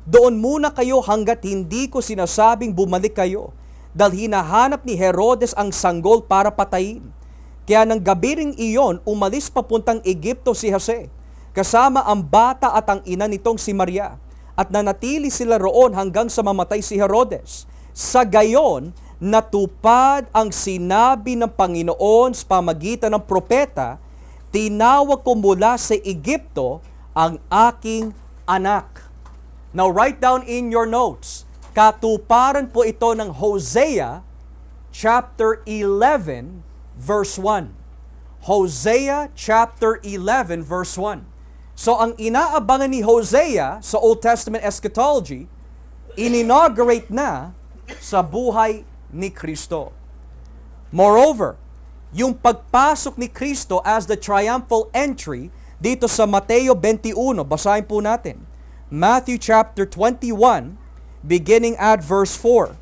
Doon muna kayo hanggat hindi ko sinasabing bumalik kayo, dahil hinahanap ni Herodes ang sanggol para patayin. Kaya nang gabi ring iyon, umalis papuntang Egypto si Jose, kasama ang bata at ang ina nitong si Maria, at nanatili sila roon hanggang sa mamatay si Herodes. Sa gayon, natupad ang sinabi ng Panginoon sa pamagitan ng propeta, tinawag ko mula sa Egypto ang aking anak. Now write down in your notes, katuparan po ito ng Hosea chapter 11 verse 1. Hosea chapter 11 verse 1. So ang inaabangan ni Hosea sa Old Testament eschatology, in-inaugurate na sa buhay ni Kristo. Moreover, yung pagpasok ni Kristo as the triumphal entry dito sa Mateo 21, basahin po natin. Matthew chapter 21, beginning at verse 4.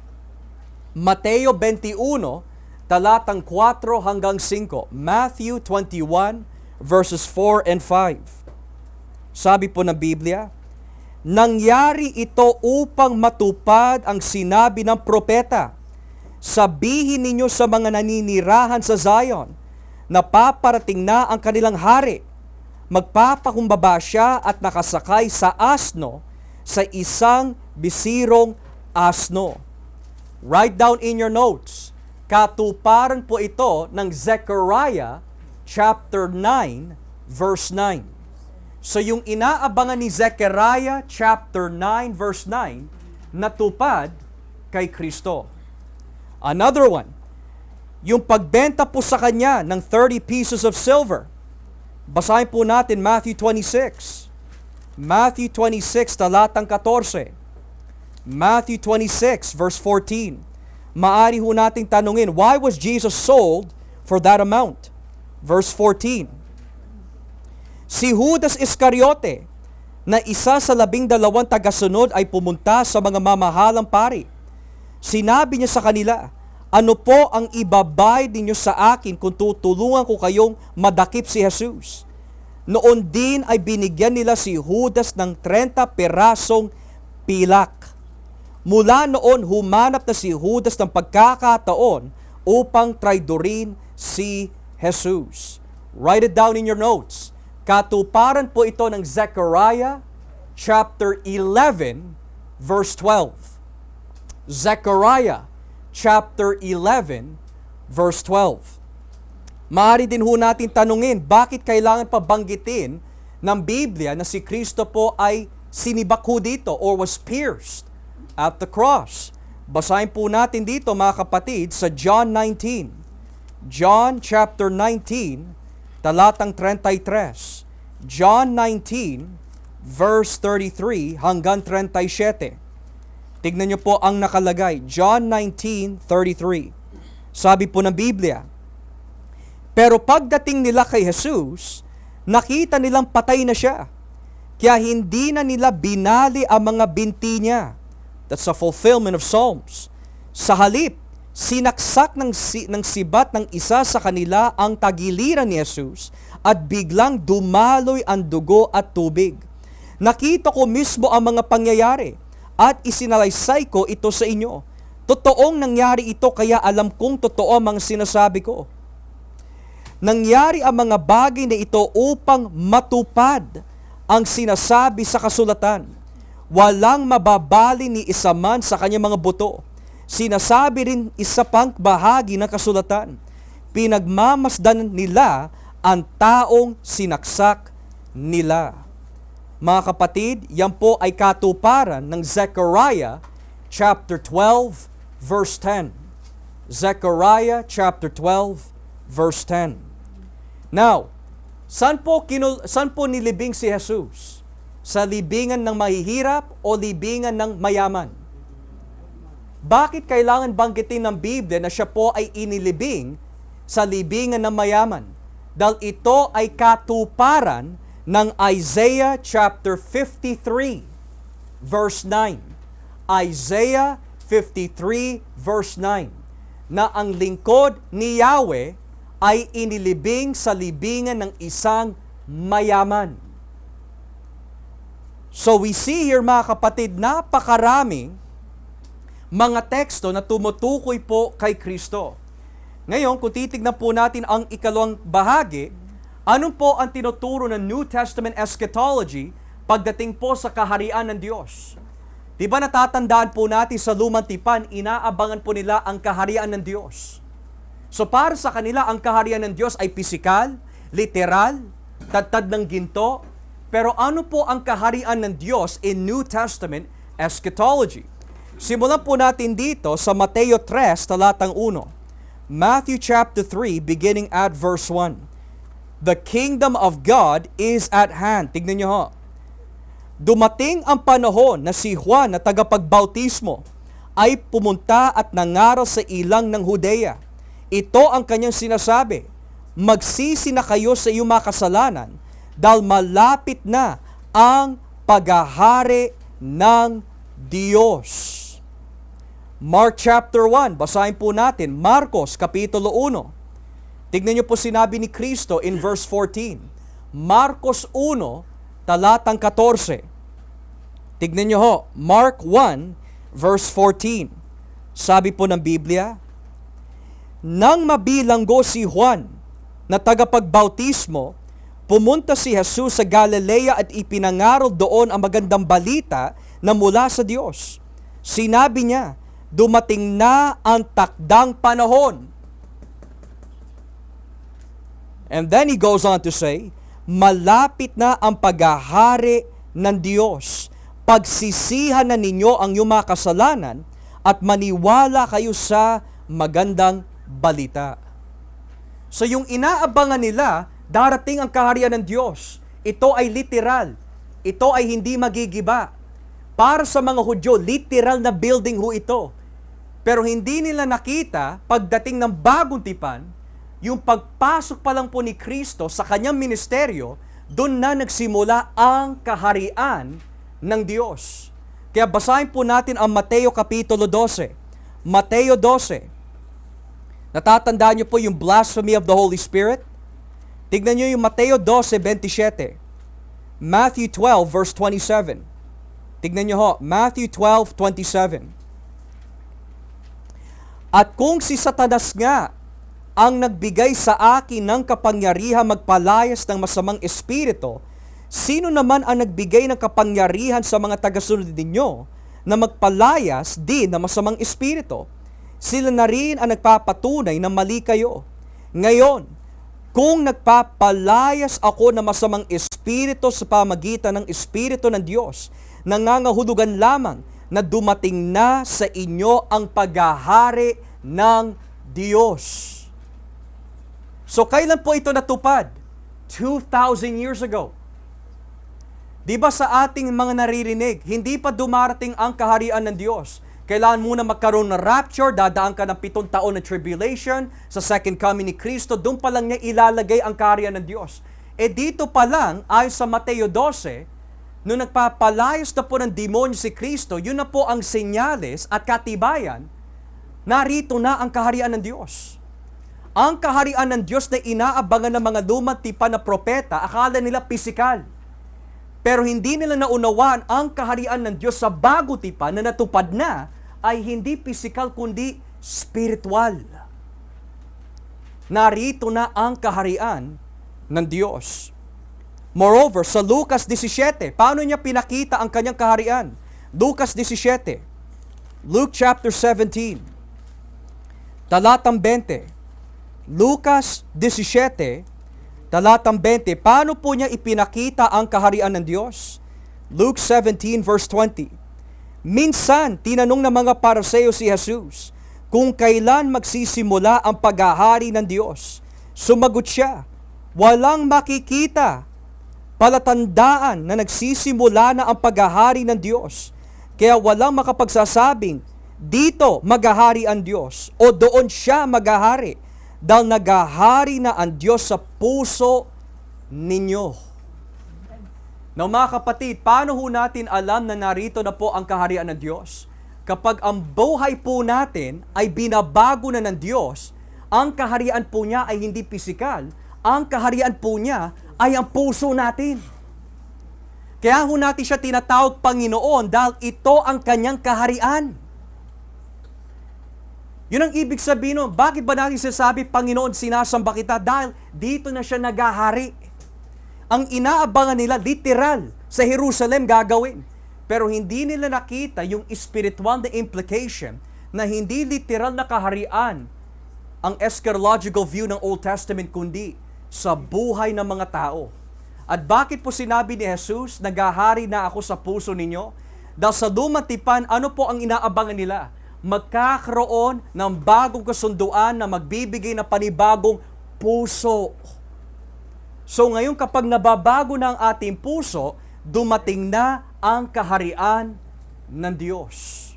Mateo 21, talatang 4 hanggang 5. Matthew 21, verses 4 and 5. Sabi po ng Biblia, nangyari ito upang matupad ang sinabi ng propeta. Sabihin ninyo sa mga naninirahan sa Zion, na paparating na ang kanilang hari. Magpapakumbaba siya at nakasakay sa asno, sa isang bisirong asno. Write down in your notes, katuparan po ito ng Zechariah chapter 9, verse 9. So yung inaabangan ni Zechariah chapter 9, verse 9, natupad kay Kristo. Another one, yung pagbenta po sa kanya ng 30 pieces of silver. Basahin po natin Matthew 26. Matthew 26, talatang 14. Matthew 26, verse 14. Maari ho nating tanungin, why was Jesus sold for that amount? Verse 14. Si Judas Iscariote, na isa sa 12 tagasunod ay pumunta sa mga mamahalang pari. Sinabi niya sa kanila, ano po ang ibabayad ninyo sa akin kung tutulungan ko kayong madakip si Jesus? noon din ay binigyan nila si Judas ng 30 pirasong pilak. Mula noon, humanap na si Judas ng pagkakataon upang traidorin si Jesus. Write it down in your notes. Katuparan po ito ng Zechariah chapter 11, verse 12. Zechariah chapter 11, verse 12. Maaari din ho natin tanungin, bakit kailangan pa banggitin ng Biblia na si Kristo po ay sinibak ho dito or was pierced at the cross? Basahin po natin dito mga kapatid sa John 19. John chapter 19, talatang 33. John 19, verse 33 hanggang 37. Tignan niyo po ang nakalagay. John 19:33. Sabi po ng Biblia, pero pagdating nila kay Jesus, nakita nilang patay na siya. Kaya hindi na nila binali ang mga binti niya. That's a fulfillment of Psalms. Sa halip, sinaksak ng sibat ng isa sa kanila ang tagiliran ni Jesus at biglang dumaloy ang dugo at tubig. Nakita ko mismo ang mga pangyayari at isinalaysay ko ito sa inyo. Totoong nangyari ito kaya alam kong totoo ang mga sinasabi ko. Nangyari ang mga bagay na ito upang matupad ang sinasabi sa kasulatan. Walang mababali ni isa man sa kanyang mga buto. Sinasabi rin isa pang bahagi ng kasulatan. Pinagmamasdan nila ang taong sinaksak nila. Mga kapatid, yan po ay katuparan ng Zechariah chapter 12 verse 10. Zechariah chapter 12 verse 10. Now, saan po nilibing si Jesus? Sa libingan ng mahihirap o libingan ng mayaman? Bakit kailangan banggitin ng Biblia na siya po ay inilibing sa libingan ng mayaman? Dahil ito ay katuparan ng Isaiah chapter 53 verse 9. Isaiah 53 verse 9 na ang lingkod ni Yahweh ay inilibing sa libingan ng isang mayaman. So we see here mga kapatid, napakaraming mga teksto na tumutukoy po kay Kristo. Ngayon, kung titignan po natin ang ikalawang bahagi, ano po ang tinuturo ng New Testament eschatology pagdating po sa kaharian ng Diyos? Diba natatandaan po natin sa Lumang Tipan, inaabangan po nila ang kaharian ng Diyos. So para sa kanila, ang kaharian ng Diyos ay pisikal, literal, tatad ng ginto. Pero ano po ang kaharian ng Diyos in New Testament eschatology? Simulan po natin dito sa Mateo 3, talatang 1. Matthew chapter 3, beginning at verse 1. The kingdom of God is at hand. Tignan niyo ho. Dumating ang panahon na si Juan na tagapagbautismo ay pumunta at nangaral sa ilang ng Judea. Ito ang kanyang sinasabi, magsisi na kayo sa iyong mga kasalanan dahil malapit na ang paghahari ng Diyos. Mark chapter 1, basahin po natin, Marcos kapitulo 1. Tignan niyo po sinabi ni Kristo in verse 14. Marcos 1, talatang 14. Tignan niyo ho, Mark 1, verse 14. Sabi po ng Biblia, nang mabilanggo si Juan na tagapagbautismo, pumunta si Jesus sa Galilea at ipinangaral doon ang magandang balita na mula sa Diyos. Sinabi niya, dumating na ang takdang panahon. And then he goes on to say, malapit na ang paghahari ng Diyos. Pagsisihan na ninyo ang iyong mga kasalanan at maniwala kayo sa magandang balita. So yung inaabangan nila, darating ang kaharian ng Diyos. Ito ay literal. Ito ay hindi magigiba. Para sa mga Hudyo, literal na building ho ito. Pero hindi nila nakita, pagdating ng bagong tipan, yung pagpasok pa lang po ni Kristo sa kanyang ministeryo, doon na nagsimula ang kaharian ng Diyos. Kaya basahin po natin ang Mateo kapitulo 12. Mateo 12. Natatandaan niyo po yung blasphemy of the Holy Spirit? Tignan nyo yung Mateo 12:27. Matthew 12 verse 27. Tignan nyo ho, Matthew 12:27. At kung si Satanas nga ang nagbigay sa akin ng kapangyarihan magpalayas ng masamang espiritu, sino naman ang nagbigay ng kapangyarihan sa mga tagasunod ninyo na magpalayas din ng masamang espiritu? Sila na rin ang nagpapatunay na mali kayo. Ngayon, kung nagpapalayas ako ng masamang espiritu sa pamagitan ng Espiritu ng Diyos, nangangahulugan lamang na dumating na sa inyo ang paghahari ng Diyos. So kailan po ito natupad? 2,000 years ago. Di ba sa ating mga naririnig, hindi pa dumarating ang kaharian ng Diyos. Kailangan muna magkaroon ng rapture, dadaan ka ng 7 taon na tribulation, sa second coming ni Kristo, doon pa lang niya ilalagay ang kaharian ng Diyos. Dito pa lang, ayon sa Mateo 12, nung nagpapalayas na po ng demonyo si Kristo, yun na po ang senyales at katibayan, narito na ang kaharian ng Diyos. Ang kaharian ng Diyos na inaabangan ng mga lumang tipan na propeta, akala nila pisikal. Pero hindi nila naunawaan ang kaharian ng Diyos sa bago tipan na natupad na ay hindi pisikal kundi spiritual. Narito na ang kaharian ng Diyos. Moreover, sa Lucas 17, paano niya pinakita ang kanyang kaharian? Lucas 17, Luke chapter 17, talatang 20. Lucas 17, talatang 20, paano po niya ipinakita ang kaharian ng Diyos? Luke 17 verse 20. Minsan, tinanong ng mga Pariseo si Jesus kung kailan magsisimula ang paghahari ng Diyos. Sumagot siya, walang makikita palatandaan na nagsisimula na ang paghahari ng Diyos. Kaya walang makapagsasabing, dito maghahari ang Diyos o doon siya maghahari. Dahil naghahari na ang Diyos sa puso ninyo. Now mga kapatid, paano ho natin alam na narito na po ang kaharian ng Diyos? Kapag ang buhay po natin ay binabago na ng Diyos, ang kaharian po niya ay hindi pisikal, ang kaharian po niya ay ang puso natin. Kaya ho natin siya tinatawag Panginoon dahil ito ang kanyang kaharian. Yun ang ibig sabihin nun. Bakit ba natin sinasabi, Panginoon, sinasamba kita? Dahil dito na siya naghahari. Ang inaabangan nila, literal, sa Jerusalem gagawin. Pero hindi nila nakita yung spiritual na implication na hindi literal na kaharian ang eschatological view ng Old Testament, kundi sa buhay ng mga tao. At bakit po sinabi ni Jesus, naghahari na ako sa puso ninyo? Dahil sa lumang tipan, ano po ang inaabangan nila? Magkakaroon ng bagong kasunduan na magbibigay ng panibagong puso. So ngayon kapag nababago na ang ating puso, dumating na ang kaharian ng Diyos.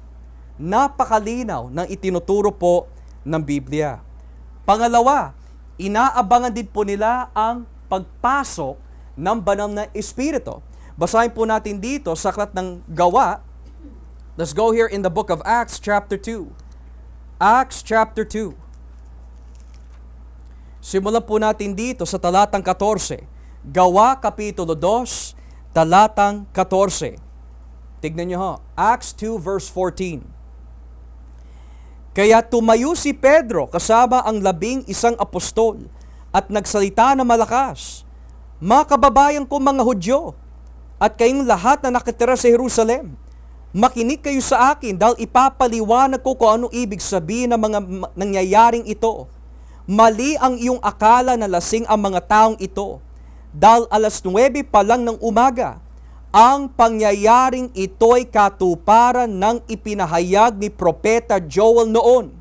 Napakalinaw ng itinuturo po ng Biblia. Pangalawa, inaabangan din po nila ang pagpasok ng banal na Espiritu. Basahin po natin dito sa aklat ng Gawa. Let's go here in the book of Acts chapter 2. Acts chapter 2. Simulan po natin dito sa talatang 14. Gawa kapitulo 2, talatang 14. Tignan nyo ho. Acts 2 verse 14. Kaya tumayo si Pedro kasama ang 11 apostol at nagsalita na malakas. Mga kababayan ko mga Hudyo at kayong lahat na nakatira sa Jerusalem, makinig kayo sa akin dahil ipapaliwanag ko kung anong ibig sabihin ng mga nangyayaring ito. Mali ang iyong akala na lasing ang mga taong ito. Dahil 9:00 pa lang ng umaga, ang pangyayaring ito'y katuparan ng ipinahayag ni Propeta Joel noon.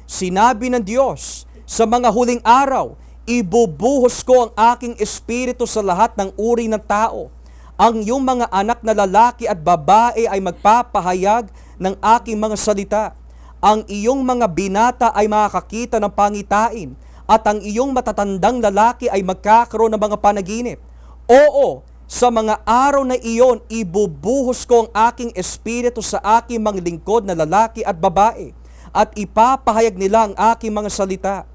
Sinabi ng Diyos, sa mga huling araw, ibubuhos ko ang aking espiritu sa lahat ng uri ng tao. Ang iyong mga anak na lalaki at babae ay magpapahayag ng aking mga salita. Ang iyong mga binata ay makakakita ng pangitain, at ang iyong matatandang lalaki ay magkakaroon ng mga panaginip. Oo, sa mga araw na iyon, ibubuhos ko ang aking espiritu sa aking mga lingkod na lalaki at babae, at ipapahayag nila ang aking mga salita.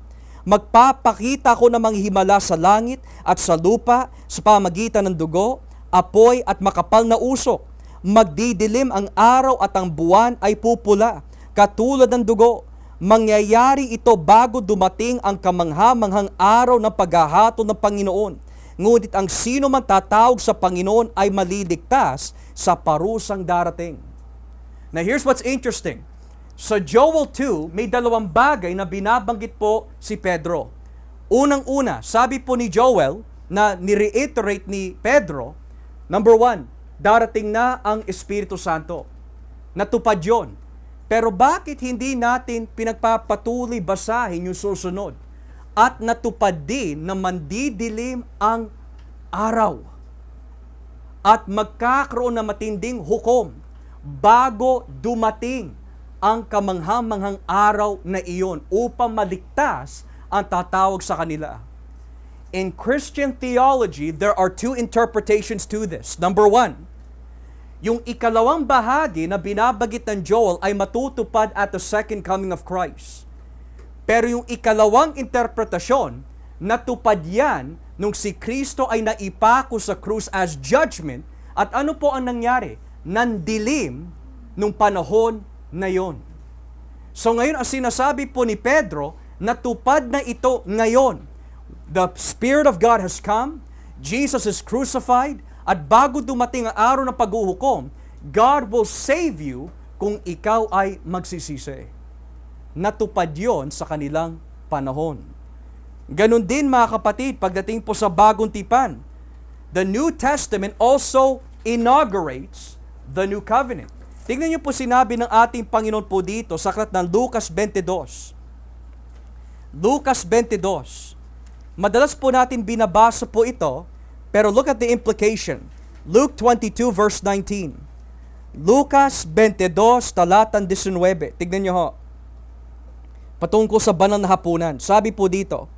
Magpapakita ko ng mga himala sa langit at sa lupa sa pamagitan ng dugo, apoy at makapal na usok. Magdidilim ang araw at ang buwan ay pupula, katulad ng dugo. Mangyayari ito bago dumating ang kamangha-manghang araw ng paghahatol ng Panginoon. Ngunit ang sino man tatawag sa Panginoon ay maliligtas sa parusang darating. Now here's what's interesting. Sa Joel 2, may dalawang bagay na binabanggit po si Pedro. Unang-una, sabi po ni Joel na ni-reiterate ni Pedro, number 1, darating na ang Espiritu Santo. Natupad yon. Pero bakit hindi natin pinagpapatuloy basahin yung susunod? At natupad din na mandidilim ang araw. At magkakaroon na matinding hukom bago dumating ang kamangha-manghang araw na iyon upang maligtas ang tatawag sa kanila. In Christian theology, there are two interpretations to this. Number 1, yung ikalawang bahagi na binabagit ng Joel ay matutupad at the second coming of Christ. Pero yung ikalawang interpretasyon, natupad yan nung si Kristo ay naipako sa krus as judgment. At ano po ang nangyari? Nandilim nung panahon na yon. So ngayon, ang sinasabi po ni Pedro, natupad na ito ngayon. The Spirit of God has come, Jesus is crucified, at bago dumating ang araw ng paghuhukom, God will save you kung ikaw ay magsisisi. Natupad yon sa kanilang panahon. Ganon din mga kapatid, pagdating po sa bagong tipan, the New Testament also inaugurates the New Covenant. Tingnan niyo po sinabi ng ating Panginoon po dito sa aklat ng Lucas 22. Lucas 22. Madalas po natin binabasa po ito, pero look at the implication. Luke 22 verse 19. Lucas 22 talatang 19. Tignan niyo ho. Patungkol sa banal na hapunan. Sabi po dito,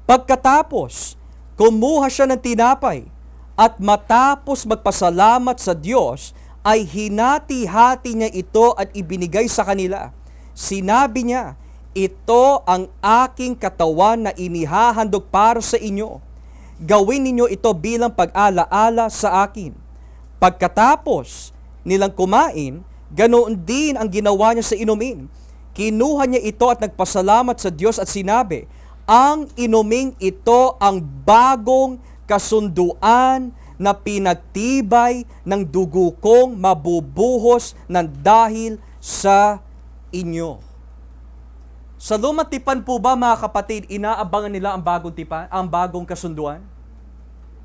pagkatapos, kumuha siya ng tinapay at matapos magpasalamat sa Diyos, ay hinati-hati niya ito at ibinigay sa kanila. Sinabi niya, ito ang aking katawan na inihahandog para sa inyo. Gawin ninyo ito bilang pag-alaala sa akin. Pagkatapos nilang kumain, ganoon din ang ginawa niya sa inumin. Kinuha niya ito at nagpasalamat sa Diyos at sinabi, ang inuming ito ang bagong kasunduan na pinagtibay ng dugo kong mabubuhos ng dahil sa inyo. Sa lumang tipan po ba mga kapatid, inaabangan nila ang bagong tipan, ang bagong kasunduan?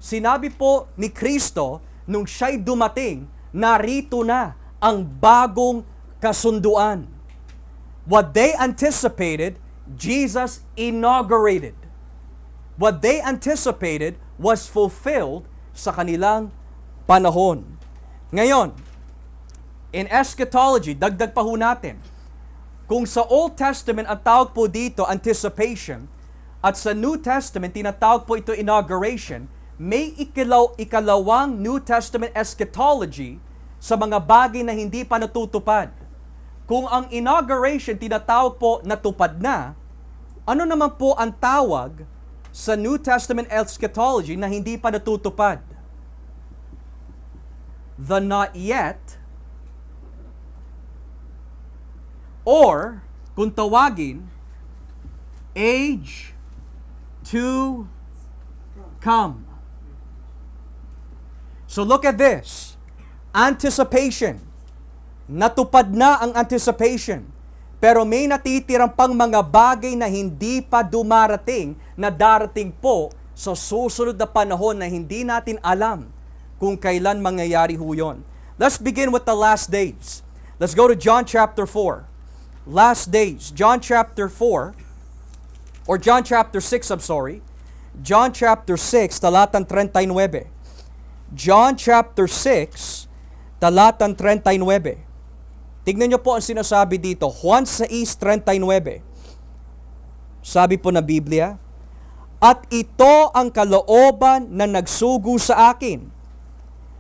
Sinabi po ni Kristo, nung siya'y dumating, narito na ang bagong kasunduan. What they anticipated, Jesus inaugurated. What they anticipated was fulfilled sa kanilang panahon. Ngayon, in eschatology, dagdag pa ho natin, kung sa Old Testament ang tawag po dito anticipation, at sa New Testament tinatawag po ito inauguration, may ikalawang New Testament eschatology sa mga bagay na hindi pa natutupad. Kung ang inauguration tinatawag po natupad na, ano naman po ang tawag sa New Testament eschatology na hindi pa natutupad? The not yet, or kung tawagin, age to come. So look at this. Anticipation. Natupad na ang anticipation. Pero may natitirang pang mga bagay na hindi pa dumarating na darating po sa susunod na panahon na hindi natin alam kung kailan mangyayari ho yun. Let's begin with the last days. Let's go to John chapter 4. Last days. John chapter 4, or John chapter 6, I'm sorry. John chapter 6, talatang 39. John chapter 6, talatang 39. Tignan niyo po ang sinasabi dito. Juan 6:39. Sabi po na Biblia, at ito ang kalooban na nagsugo sa akin,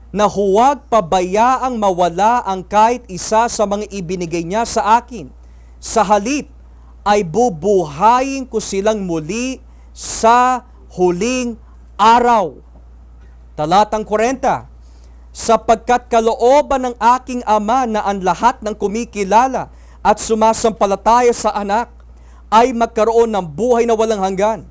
na huwag pabayaang mawala ang kahit isa sa mga ibinigay niya sa akin. Sa halip, ay bubuhayin ko silang muli sa huling araw. Talatang 40, sapagkat kalooban ng aking Ama na ang lahat ng kumikilala at sumasampalataya sa anak ay magkaroon ng buhay na walang hanggan,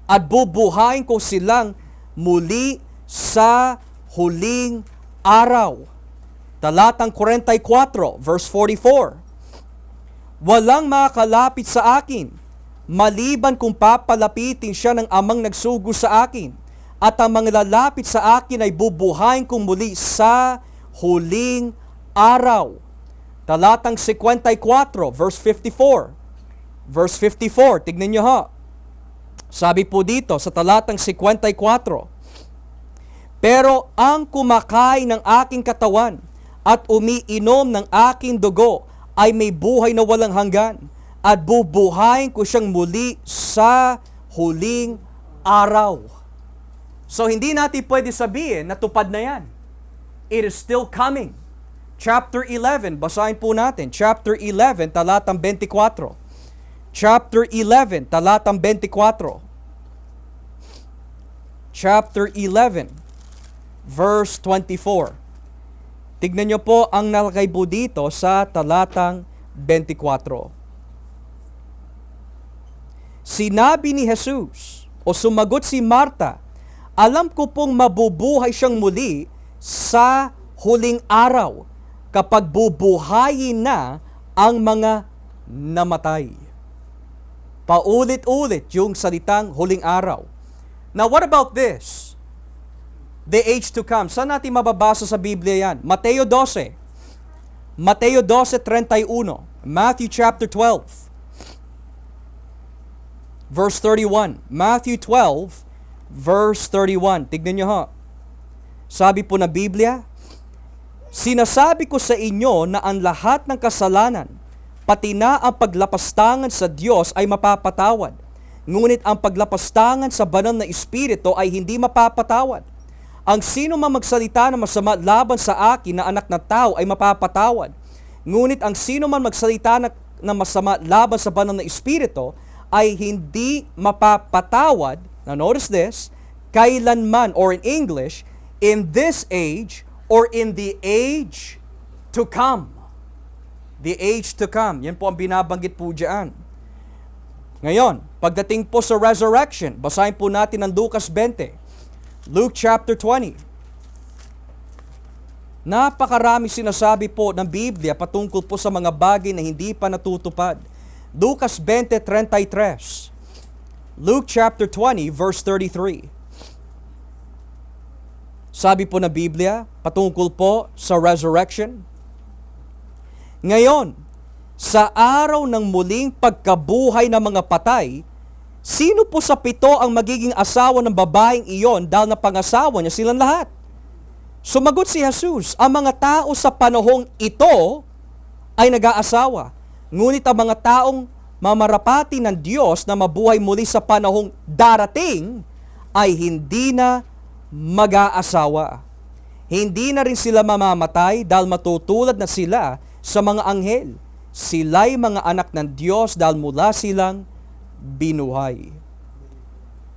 at bubuhayin ko silang muli sa huling araw. Talatang 44, verse 44, walang makakalapit sa akin, maliban kung papalapitin siya ng Amang nagsugo sa akin, at ang mga lalapit sa akin ay bubuhayin kong muli sa huling araw. Talatang 54, verse 54. Verse 54, tignan nyo ha. Sabi po dito sa talatang 54, pero ang kumakain ng aking katawan at umiinom ng aking dugo ay may buhay na walang hanggan, at bubuhayin ko siyang muli sa huling araw. So hindi natin pwede sabihin na tupad na yan. It is still coming. Chapter 11, basahin po natin. Chapter 11, talatang 24. Chapter 11, talatang 24. Chapter 11, verse 24. Tignan nyo po ang nalagay po dito sa talatang 24. Sinabi ni Jesus, o sumagot si Marta, alam ko pong mabubuhay siyang muli sa huling araw kapag bubuhayin na ang mga namatay. Paulit-ulit yung salitang huling araw. Now what about this? The age to come. Saan natin mababasa sa Biblia yan? Mateo 12. Mateo 12:31. Matthew chapter 12. Verse 31. Matthew 12, verse 31. Tignan nyo ha. Sabi po na Biblia, sinasabi ko sa inyo na ang lahat ng kasalanan, pati na ang paglapastangan sa Diyos ay mapapatawad. Ngunit ang paglapastangan sa banal na Espiritu ay hindi mapapatawad. Ang sino man magsalita na masama laban sa akin na anak na tao ay mapapatawad. Ngunit ang sino man magsalita na masama laban sa banal na Espiritu ay hindi mapapatawad. Now notice this, kailanman, or in English, in this age or in the age to come. The age to come. Yan po ang binabanggit po dyan. Ngayon, pagdating po sa resurrection, basahin po natin ang Lucas 20. Luke chapter 20. Napakarami sinasabi po ng Biblia patungkol po sa mga bagay na hindi pa natutupad. Lucas 20:33. Luke chapter 20 verse 33. Sabi po ng Biblia patungkol po sa resurrection. Ngayon, sa araw ng muling pagkabuhay ng mga patay, sino po sa 7 ang magiging asawa ng babaeng iyon dahil na pangasawa niya silang lahat? Sumagot si Jesus, ang mga tao sa panahong ito ay nag-aasawa. Ngunit ang mga taong mamarapati ng Diyos na mabuhay muli sa panahong darating ay hindi na mag-aasawa. Hindi na rin sila mamamatay dahil matutulad na sila sa mga anghel. Sila'y mga anak ng Diyos dahil mula silang binuhay.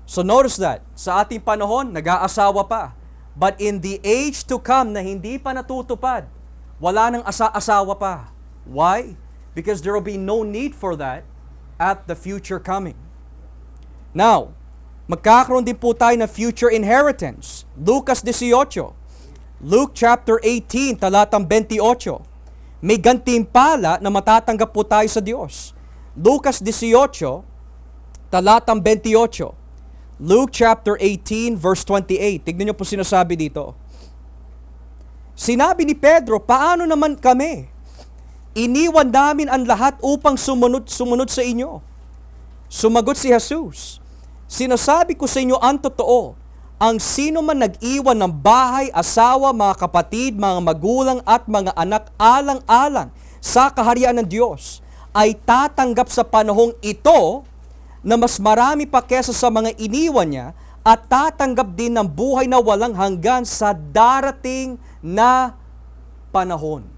So notice that, sa ating panahon, nag-aasawa pa. But in the age to come na hindi pa natutupad, wala nang asawa pa. Why? Because there will be no need for that at the future coming. Now, magkakaroon din po tayo ng future inheritance. Lucas 18. Luke chapter 18, talatang 28. May gantimpala na matatanggap po tayo sa Diyos. Lucas 18, talatang 28. Luke chapter 18, verse 28. Tignan niyo po sinasabi dito. Sinabi ni Pedro, paano naman kami? Iniwan namin ang lahat upang sumunod sa inyo. Sumagot si Jesus, sinasabi ko sa inyo ang totoo, ang sino man nag-iwan ng bahay, asawa, mga kapatid, mga magulang at mga anak alang-alang sa kaharian ng Diyos ay tatanggap sa panahong ito na mas marami pa kesa sa mga iniwan niya at tatanggap din ng buhay na walang hanggan sa darating na panahon.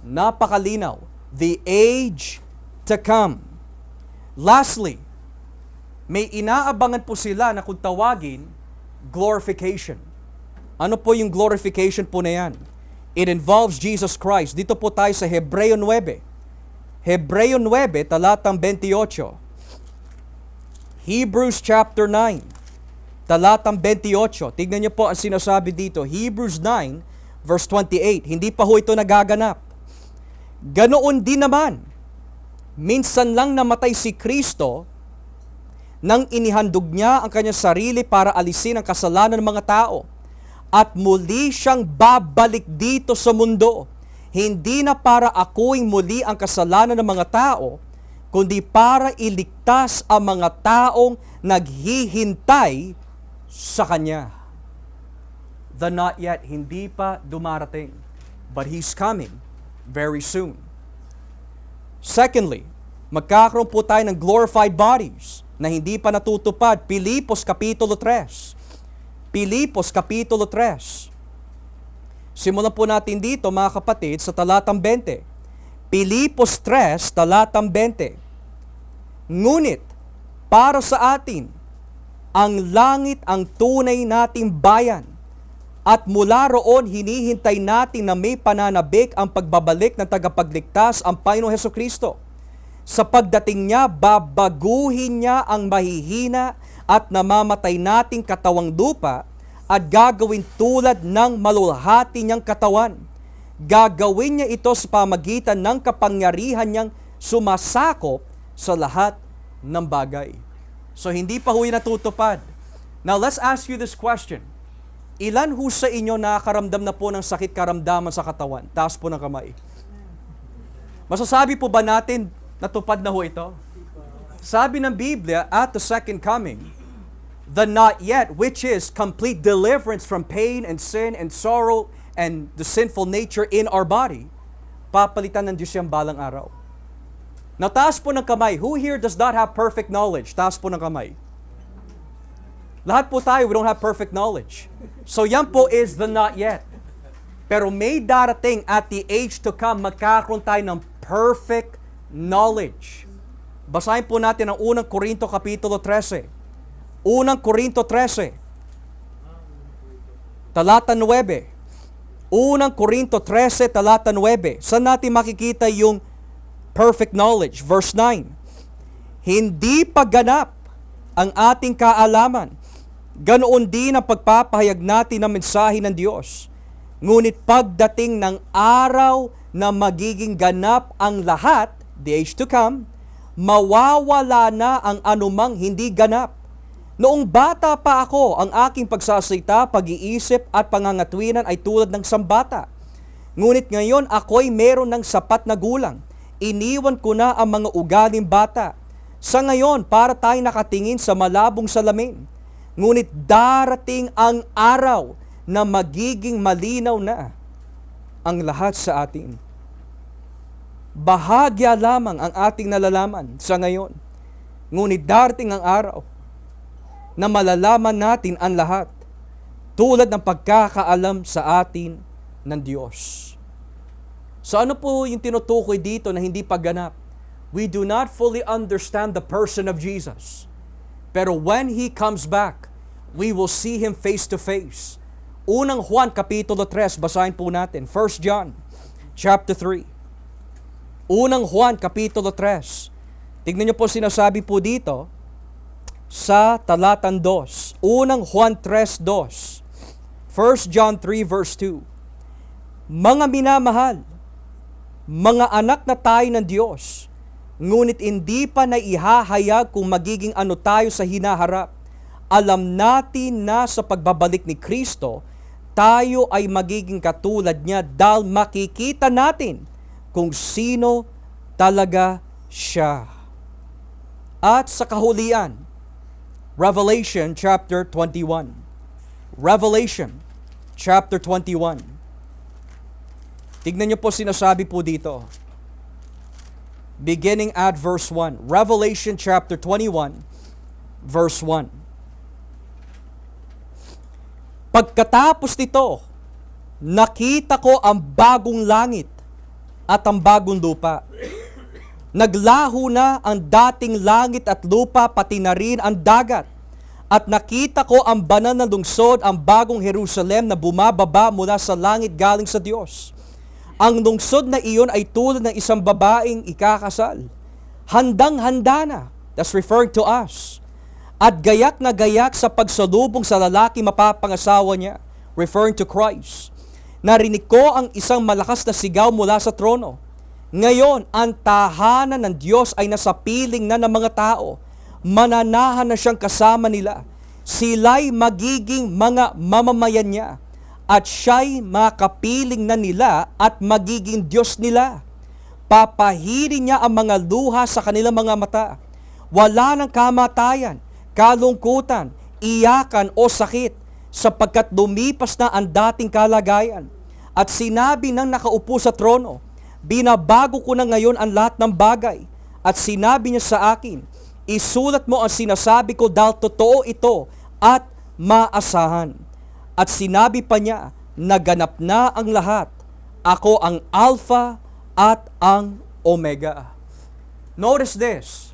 Napakalinaw. The age to come. Lastly, may inaabangan po sila na kung tawagin, glorification. Ano po yung glorification po na yan? It involves Jesus Christ. Dito po tayo sa Hebreo 9. Hebreo 9, talatang 28. Hebrews chapter 9, talatang 28. Tignan niyo po ang sinasabi dito. Hebrews 9, verse 28. Hindi pa ho ito nagaganap. Ganoon din naman, minsan lang namatay si Kristo nang inihandog niya ang kanyang sarili para alisin ang kasalanan ng mga tao. At muli siyang babalik dito sa mundo, hindi na para akuing muli ang kasalanan ng mga tao, kundi para iligtas ang mga taong naghihintay sa Kanya. The not yet, hindi pa dumarating, but He's coming very soon. Secondly, magkakaroon po tayo ng glorified bodies na hindi pa natutupad. Pilipos Kapitulo 3. Pilipos Kapitulo 3. Simulan po natin dito mga kapatid sa talatang 20. Pilipos 3, talatang 20. Ngunit para sa atin, ang langit ang tunay nating bayan, at mula roon hinihintay natin na may pananabik ang pagbabalik ng tagapagligtas, ang Panginoong Hesukristo. Sa pagdating niya, babaguhin niya ang mahihina at namamatay nating katawang lupa at gagawin tulad ng malulhati niyang katawan. Gagawin niya ito sa pamagitan ng kapangyarihan niyang sumasakop sa lahat ng bagay. So hindi pa ho natutupad. Now let's ask you this question. Ilan ho sa inyo nakakaramdam na po ng sakit karamdaman sa katawan? Taas po ng kamay. Masasabi po ba natin natupad na ho ito? Sabi ng Biblia, at the second coming, the not yet, which is complete deliverance from pain and sin and sorrow and the sinful nature in our body, papalitan ng Diyos yung balang araw. Now, taas po ng kamay. Who here does not have perfect knowledge? Taas po ng kamay. Lahat po tayo, we don't have perfect knowledge. So, yan po is the not yet. Pero may darating at the age to come, magkakaroon tayo ng perfect knowledge. Basahin po natin ang unang Korinto Kapitulo 13. Unang Korinto 13. Talata 9. Unang Korinto 13, talata 9. Saan natin makikita yung perfect knowledge? Verse 9. Hindi pa ganap ang ating kaalaman. Ganoon din ang pagpapahayag natin ng mensahe ng Diyos. Ngunit pagdating ng araw na magiging ganap ang lahat, the age to come, mawawala na ang anumang hindi ganap. Noong bata pa ako, ang aking pagsasalita, pag-iisip at pangangatwiran ay tulad ng sambata. Ngunit ngayon ako'y meron ng sapat na gulang. Iniwan ko na ang mga ugaling bata. Sa ngayon, para tayong nakatingin sa malabong salamin. Ngunit darating ang araw na magiging malinaw na ang lahat sa atin. Bahagya lamang ang ating nalalaman sa ngayon. Ngunit darating ang araw na malalaman natin ang lahat tulad ng pagkakaalam sa atin ng Diyos. So ano po yung tinutukoy dito na hindi pagganap? We do not fully understand the person of Jesus. Pero when He comes back, we will see Him face to face. Unang Juan Kapitulo 3, basahin po natin. 1 John chapter 3. Unang Juan Kapitulo 3. Tignan niyo po sinasabi po dito sa talatang 2. Unang Juan 3:2. 1 John 3 verse 2. Mga minamahal, mga anak na tayo ng Diyos, ngunit hindi pa naihahayag kung magiging ano tayo sa hinaharap. Alam natin na sa pagbabalik ni Kristo, tayo ay magiging katulad niya dahil makikita natin kung sino talaga siya. At sa kahulian, Revelation chapter 21. Revelation chapter 21. Tignan niyo po sinasabi po dito. Beginning at verse 1. Revelation chapter 21, verse 1. Pagkatapos nito, nakita ko ang bagong langit at ang bagong lupa. Naglaho na ang dating langit at lupa, pati na rin ang dagat. At nakita ko ang banal na lungsod, ang bagong Jerusalem na bumababa mula sa langit galing sa Diyos. Ang lungsod na iyon ay tulad ng isang babaeng ikakasal. Handang-handa na. That's referring to us. At gayak na gayak sa pagsalubong sa lalaki mapapangasawa niya. Referring to Christ. Narinig ko ang isang malakas na sigaw mula sa trono. Ngayon, ang tahanan ng Diyos ay nasa piling na ng mga tao. Mananahan na siyang kasama nila. Sila'y magiging mga mamamayan niya. At siya'y makapiling na nila at magiging Diyos nila. Papahirin niya ang mga luha sa kanilang mga mata. Wala ng kamatayan, kalungkutan, iyakan o sakit, sapagkat lumipas na ang dating kalagayan. At sinabi ng nakaupo sa trono, binabago ko na ngayon ang lahat ng bagay. At sinabi niya sa akin, isulat mo ang sinasabi ko dahil totoo ito at maasahan. At sinabi pa niya, naganap na ang lahat. Ako ang Alpha at ang Omega. Notice this.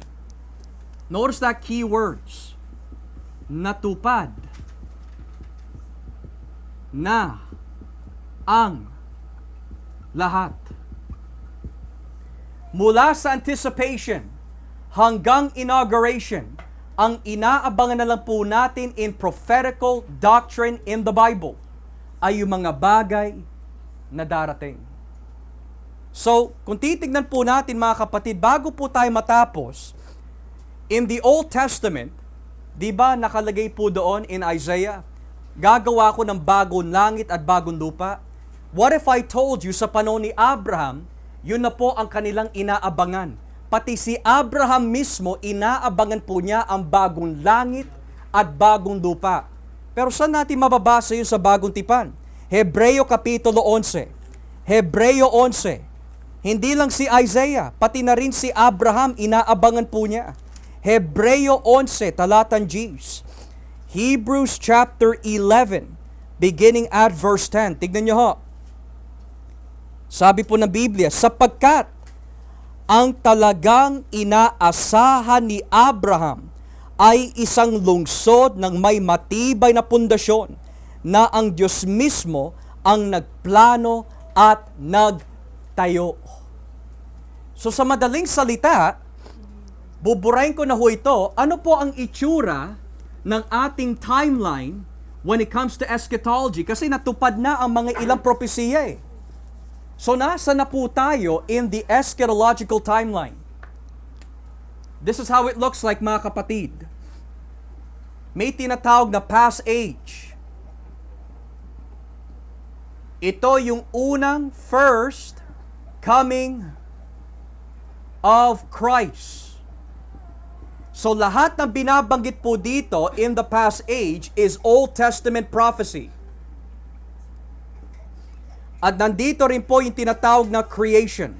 Notice that key words. Natupad na ang lahat. Mula sa anticipation hanggang inauguration, ang inaabangan na lang po natin in prophetical doctrine in the Bible ay yung mga bagay na darating. So, kung titignan po natin mga kapatid, bago po tayo matapos, in the Old Testament, di ba nakalagay po doon in Isaiah, gagawa ko ng bagong langit at bagong lupa? What if I told you sa panahon ni Abraham, yun na po ang kanilang inaabangan? Pati si Abraham mismo, inaabangan po niya ang bagong langit at bagong lupa. Pero saan natin mababasa yun sa bagong tipan? Hebreo Kapitulo 11. Hebreo 11. Hindi lang si Isaiah, pati na rin si Abraham, inaabangan po niya. Hebreo 11, talatan Gs. Hebrews chapter 11, beginning at verse 10. Tignan niyo ho. Sabi po ng Biblia, sapagkat ang talagang inaasahan ni Abraham ay isang lungsod ng may matibay na pundasyon na ang Diyos mismo ang nagplano at nagtayo. So sa madaling salita, buburahin ko na ho ito, ano po ang itsura ng ating timeline when it comes to eschatology? Kasi natupad na ang mga ilang propesiya eh. So nasa na po tayo in the eschatological timeline? This is how it looks like mga kapatid. May tinatawag na past age. Ito yung unang first coming of Christ. So lahat ng binabanggit po dito in the past age is Old Testament prophecy. At nandito rin po yung tinatawag na creation.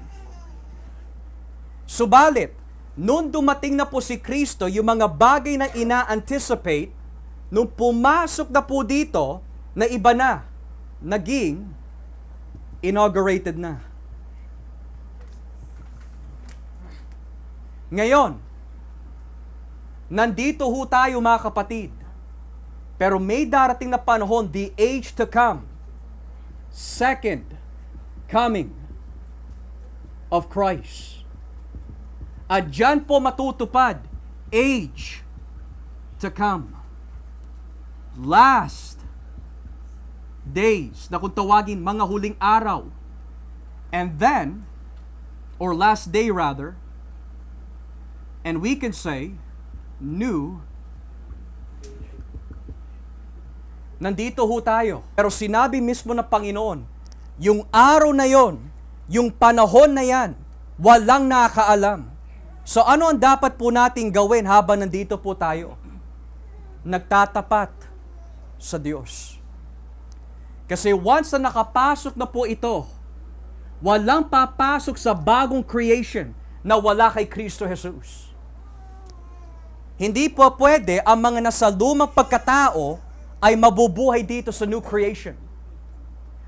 Subalit, nung dumating na po si Kristo, yung mga bagay na ina-anticipate, nung pumasok na po dito, na iba na, naging inaugurated na. Ngayon, nandito ho tayo mga kapatid. Pero may darating na panahon, the age to come. Second coming of Christ. At dyan po matutupad, age to come. Last days, na kung tawagin mga huling araw. And then, or last day rather, and we can say, new. Nandito ho tayo. Pero sinabi mismo ng Panginoon, yung araw na yon, yung panahon na yan, walang nakakaalam. So ano ang dapat po nating gawin habang nandito po tayo? Nagtatapat sa Diyos. Kasi once na nakapasok na po ito, walang papasok sa bagong creation na wala kay Kristo Jesus. Hindi po pwede ang mga nasa lumang pagkatao ay mabubuhay dito sa new creation.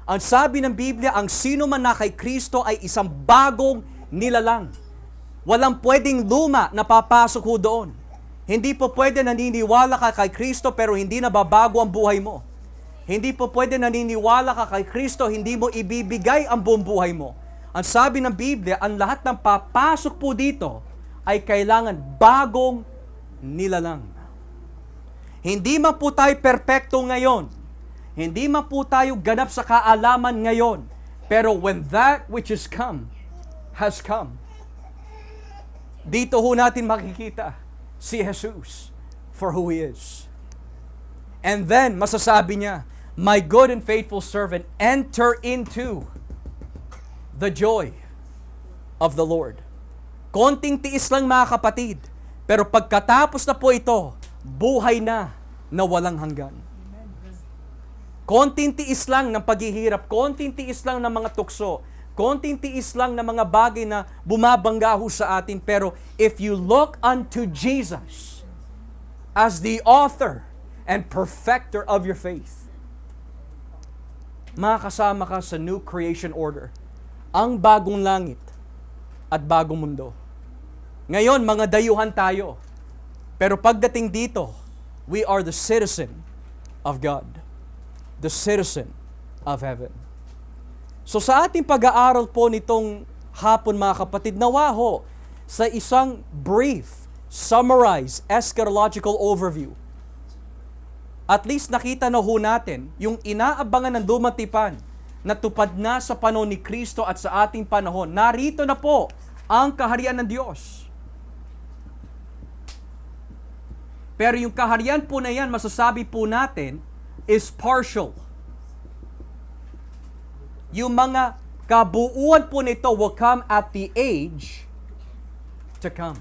Ang sabi ng Biblia, ang sino man na kay Kristo ay isang bagong nilalang. Walang pwedeng luma na papasok ho doon. Hindi po pwede naniniwala ka kay Kristo pero hindi nababago ang buhay mo. Hindi po pwede naniniwala ka kay Kristo, hindi mo ibibigay ang buong buhay mo. Ang sabi ng Biblia, ang lahat ng papasok po dito ay kailangan bagong nilalang. Hindi man po tayo perpekto ngayon. Hindi man po tayo ganap sa kaalaman ngayon. Pero when that which is come, has come, dito ho natin makikita si Jesus for who He is. And then, masasabi niya, my good and faithful servant, enter into the joy of the Lord. Konting tiis lang mga kapatid, pero pagkatapos na po ito, buhay na walang hanggan. Konting tiis lang ng paghihirap, konting tiis lang ng mga tukso, konting tiis lang ng mga bagay na bumabangga ho sa atin. Pero if you look unto Jesus as the author and perfecter of your faith, makakasama ka sa new creation order, ang bagong langit at bagong mundo. Ngayon, mga dayuhan tayo. Pero pagdating dito, we are the citizen of God. The citizen of heaven. So sa ating pag-aaral po nitong hapon mga kapatid, nawa ho sa isang brief, summarized, eschatological overview. At least nakita na ho natin yung inaabangan ng dumatipan na tupad na sa panahon ni Kristo at sa ating panahon. Narito na po ang kaharian ng Diyos. Pero yung kaharian po na yan, masasabi po natin, is partial. Yung mga kabuuan po nito will come at the age to come.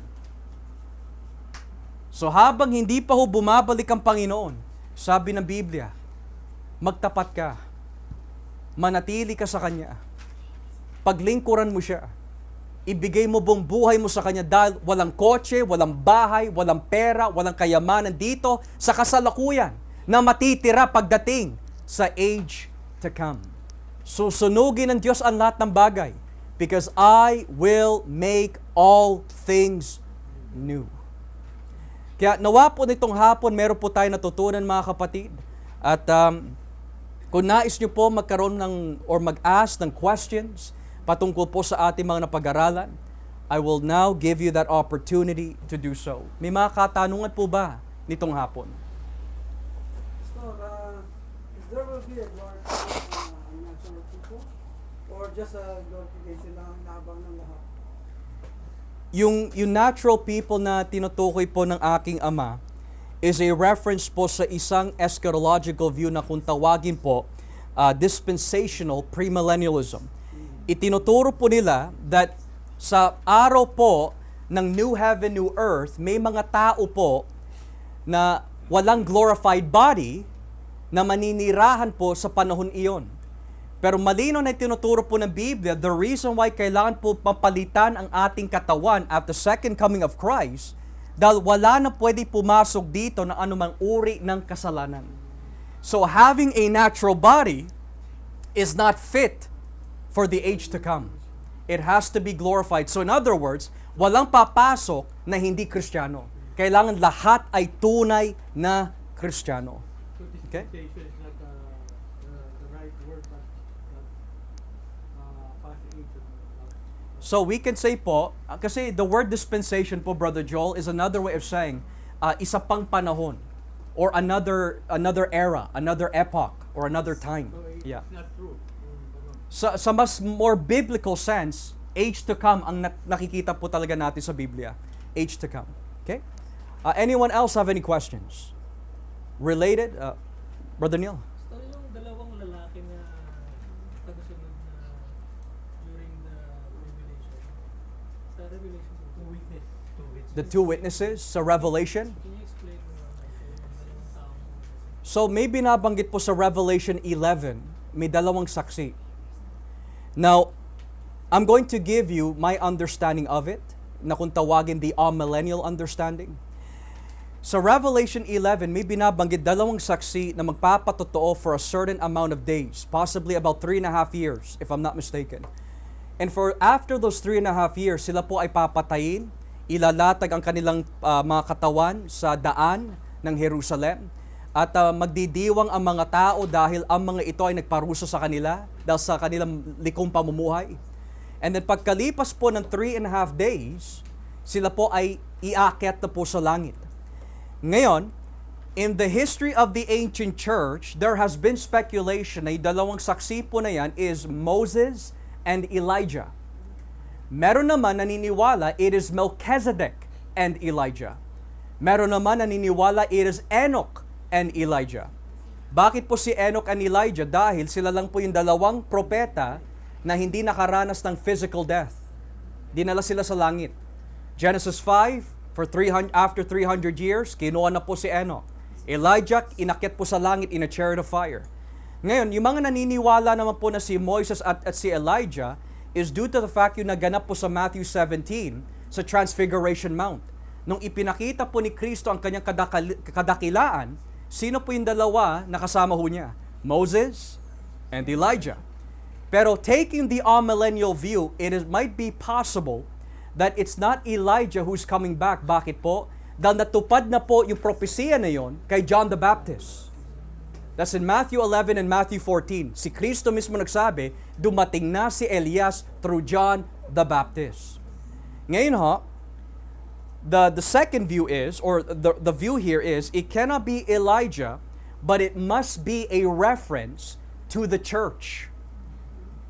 So habang hindi pa ho bumabalik ang Panginoon, sabi ng Biblia, magtapat ka, manatili ka sa Kanya, paglingkuran mo siya, ibigay mo buong buhay mo sa Kanya dahil walang kotse, walang bahay, walang pera, walang kayamanan dito sa kasalukuyan na matitira pagdating sa age to come. Susunugin ng Diyos ang lahat ng bagay because I will make all things new. Kaya nawa po nitong hapon, meron po tayo natutunan mga kapatid. At kung nais nyo po magkaroon ng or mag-ask ng questions patungkol po sa ating mga napag-aralan, I will now give you that opportunity to do so. May mga katanungan po ba nitong hapon? There will be a natural people or just a glorification lang ang nabang ng lahat? Yung natural people na tinutukoy po ng aking ama is a reference po sa isang eschatological view na kung tawagin po dispensational premillennialism. Itinuturo po nila that sa araw po ng new heaven, new earth, may mga tao po na walang glorified body na maninirahan po sa panahon iyon. Pero malino na tinuturo po ng Biblia, the reason why kailangan po papalitan ang ating katawan at the second coming of Christ, dahil wala na pwede pumasok dito na anumang uri ng kasalanan. So having a natural body is not fit for the age to come. It has to be glorified. So in other words, walang papasok na hindi Kristiyano. Kailangan lahat ay tunay na Kristiyano. Okay? Dispensation is not the right word, but past age. So we can say po, kasi the word dispensation po, Brother Joel, is another way of saying isa pang panahon or another era, another epoch, or another time. So it's Yeah. not true. Sa mas more biblical sense, age to come ang nakikita po talaga natin sa Biblia. Age to come. Okay? Anyone else have any questions? Related? Brother Neil? So yung dalawang lalaki na tagasunod na during the Revelation, sa Revelation, The two witnesses sa Revelation? can you explain mo naman yung dalawang tao? So maybe nabanggit po sa Revelation 11, may dalawang saksi. Now, I'm going to give you my understanding of it, na kung tawagin the amillennial understanding. Sa Revelation 11, may binabanggit dalawang saksi na magpapatotoo for a certain amount of days, possibly about 3.5 years, if I'm not mistaken. And for after those 3.5 years, sila po ay papatayin, ilalatag ang kanilang mga katawan sa daan ng Jerusalem, at magdidiwang ang mga tao dahil ang mga ito ay nagparusa sa kanila dahil sa kanilang likong pamumuhay. And then pagkalipas po ng 3.5 days, sila po ay iakyat na po sa langit. Ngayon, in the history of the ancient church, there has been speculation na yung dalawang saksi po na yan is Moses and Elijah. Meron naman naniniwala it is Melchizedek and Elijah. Meron naman naniniwala it is Enoch and Elijah. Bakit po si Enoch and Elijah? Dahil sila lang po yung dalawang propeta na hindi nakaranas ng physical death. Dinala sila sa langit. Genesis 5, after 300 years, kinuha na po si Enoch. Elijah, inakyat po sa langit in a chariot of fire. Ngayon, yung mga naniniwala naman po na si Moises at si Elijah is due to the fact yung naganap po sa Matthew 17 sa Transfiguration Mount. Nung ipinakita po ni Kristo ang kanyang kadakilaan, sino po yung dalawa na kasama ho niya? Moses and Elijah. Pero taking the amillennial view, might be possible that it's not Elijah who's coming back. Bakit po? Dahil natupad na po yung propesya na yon kay John the Baptist. That's in Matthew 11 and Matthew 14. Si Kristo mismo nagsabi, dumating na si Elias through John the Baptist. Ngayon ho, the second view is, or the view here is, it cannot be Elijah, but it must be a reference to the church.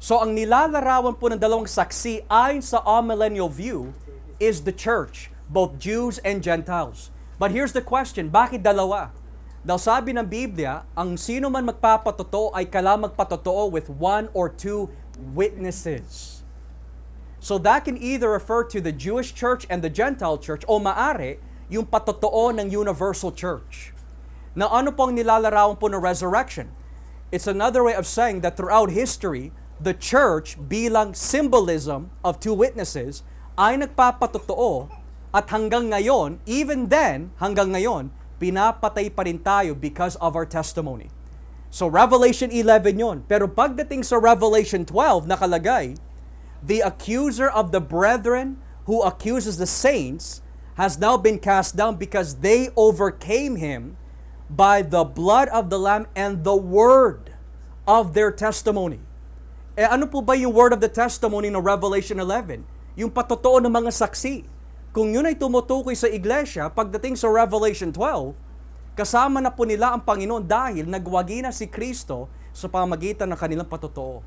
So ang nilalarawan po ng dalawang saksi ayon sa amillennial view is the church, both Jews and Gentiles. But here's the question, bakit dalawa? Dahil sabi ng Biblia, ang sino man magpapatotoo ay kailangang magpatotoo with 1 or 2 witnesses. So that can either refer to the Jewish church and the Gentile church o maari yung patotoo ng universal church. Na ano pong nilalarawan po ng resurrection? It's another way of saying that throughout history, the church bilang symbolism of 2 witnesses ay nagpapatotoo at hanggang ngayon, even then, hanggang ngayon, pinapatay pa rin tayo because of our testimony. So Revelation 11 yon. Pero pagdating sa Revelation 12, nakalagay, the accuser of the brethren who accuses the saints has now been cast down because they overcame him by the blood of the Lamb and the word of their testimony. Ano po ba yung word of the testimony ng Revelation 11? Yung patotoo ng mga saksi. Kung yun ay tumutukoy sa iglesia, pagdating sa Revelation 12, kasama na po nila ang Panginoon dahil nagwagi na si Kristo sa pamagitan ng kanilang patotoo.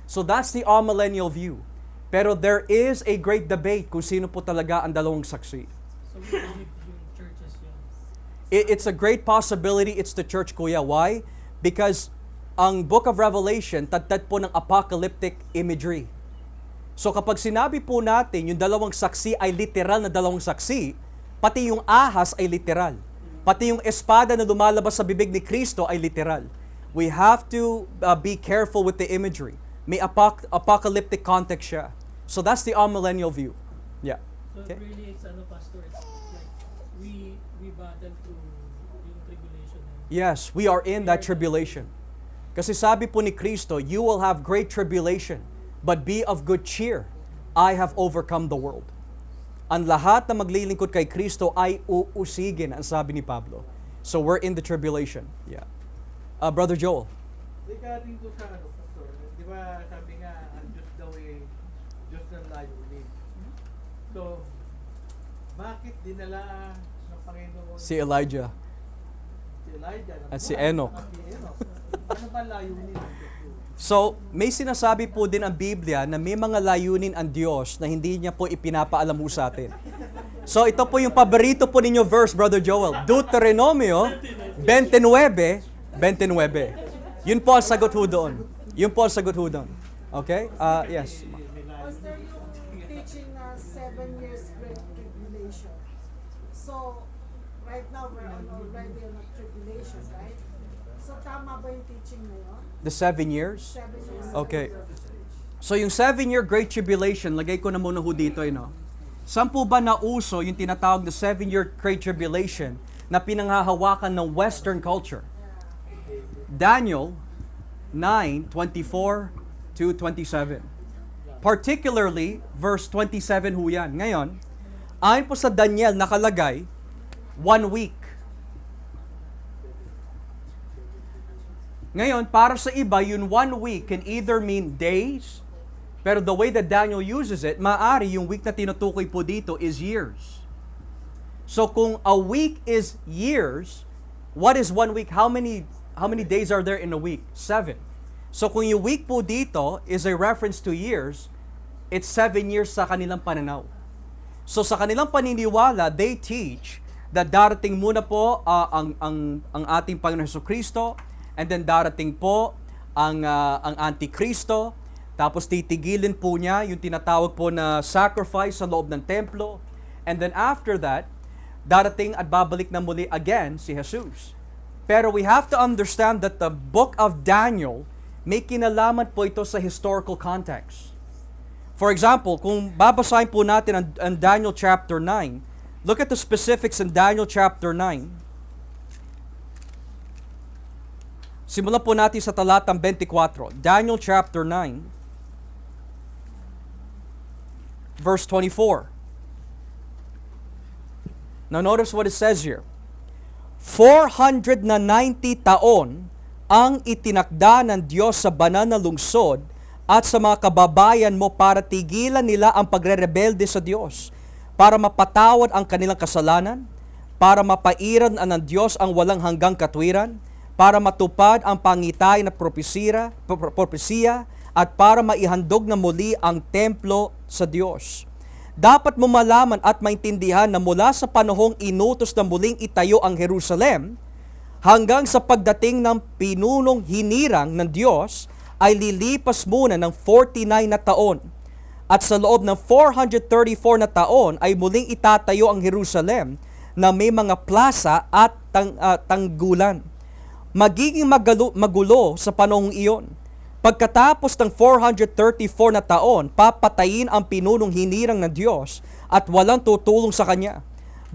So that's the amillennial view. Pero there is a great debate kung sino po talaga ang dalawang saksi. So we believe yung churches yun. It's a great possibility it's the church, kuya. Why? Because ang Book of Revelation, tad po ng apocalyptic imagery. So kapag sinabi po natin yung dalawang saksi ay literal na dalawang saksi, pati yung ahas ay literal. Pati yung espada na lumalabas sa bibig ni Kristo ay literal. We have to be careful with the imagery. May apocalyptic context siya. So that's the amillennial view. Yeah. So Okay. really it's pastor, it's like we battle through yung tribulation. Yes, we are in that tribulation. Kasi sabi po ni Kristo, you will have great tribulation, but be of good cheer. I have overcome the world. Ang lahat na maglilingkod kay Kristo ay uusigin, ang sabi ni Pablo. So we're in the tribulation. Yeah. Brother Joel. Regarding to sa pastor, di ba sabi nga, ang Diyos daw ay Diyos ng layunin. So, bakit dinala ng Panginoon Si Elijah. si Elijah ng At si buhay, Enoch. at si Enoch? Ano ba layunin ng Diyos? So, may sinasabi po din ang Biblia na may mga layunin ang Diyos na hindi niya po ipinapaalam mo sa atin. So, ito po yung paborito po ninyo verse, Brother Joel. Deuteronomio 29:29. Yun po ang sagot ho doon. Yun po ang sagot ho doon. Okay? Yes. Pastor, yung teaching na 7 years great tribulation. So, right now we're already on a tribulation, right? So, tama ba yung teaching na yun? The 7 years? 7 years. Okay. So yung 7-year Great Tribulation, lagay ko na muna ho dito, Saan po ba nauso yung tinatawag na 7-year Great Tribulation na pinanghahawakan ng Western culture? Daniel 9:24 to 27. Particularly, verse 27 ho yan. Ngayon, ayon po sa Daniel nakalagay, 1 week. Ngayon, para sa iba, yun 1 week can either mean days, pero the way that Daniel uses it, maaari yung week na tinutukoy po dito is years. So kung a week is years, what is 1 week? How many days are there in a week? 7. So kung yung week po dito is a reference to years, it's 7 years sa kanilang pananaw. So sa kanilang paniniwala, they teach that darating muna po ang ating Panginoon Jesucristo, and then darating po ang Antikristo, tapos titigilin po niya yung tinatawag po na sacrifice sa loob ng templo, and then after that, darating at babalik na muli again si Jesus. Pero we have to understand that the book of Daniel, may kinalaman po ito sa historical context. For example, kung babasahin po natin ang Daniel chapter 9, look at the specifics in Daniel chapter 9. Simulan po natin sa talatang 24. Daniel chapter 9, verse 24. Now notice what it says here. 490 taon ang itinakda ng Diyos sa banal na lungsod at sa mga kababayan mo para tigilan nila ang pagre-rebelde sa Diyos, para mapatawad ang kanilang kasalanan, para mapairan ng Diyos ang walang hanggang katwiran, para matupad ang pangitay na propesiya, at para maihandog na muli ang templo sa Diyos. Dapat mo malaman at maintindihan na mula sa panahong inutos na muling itayo ang Jerusalem, hanggang sa pagdating ng pinunong hinirang ng Diyos, ay lilipas muna ng 49 na taon. At sa loob ng 434 na taon ay muling itatayo ang Jerusalem na may mga plaza at tanggulan. Magiging magulo sa panahong iyon. Pagkatapos ng 434 na taon, papatayin ang pinunong hinirang ng Diyos at walang tutulong sa Kanya.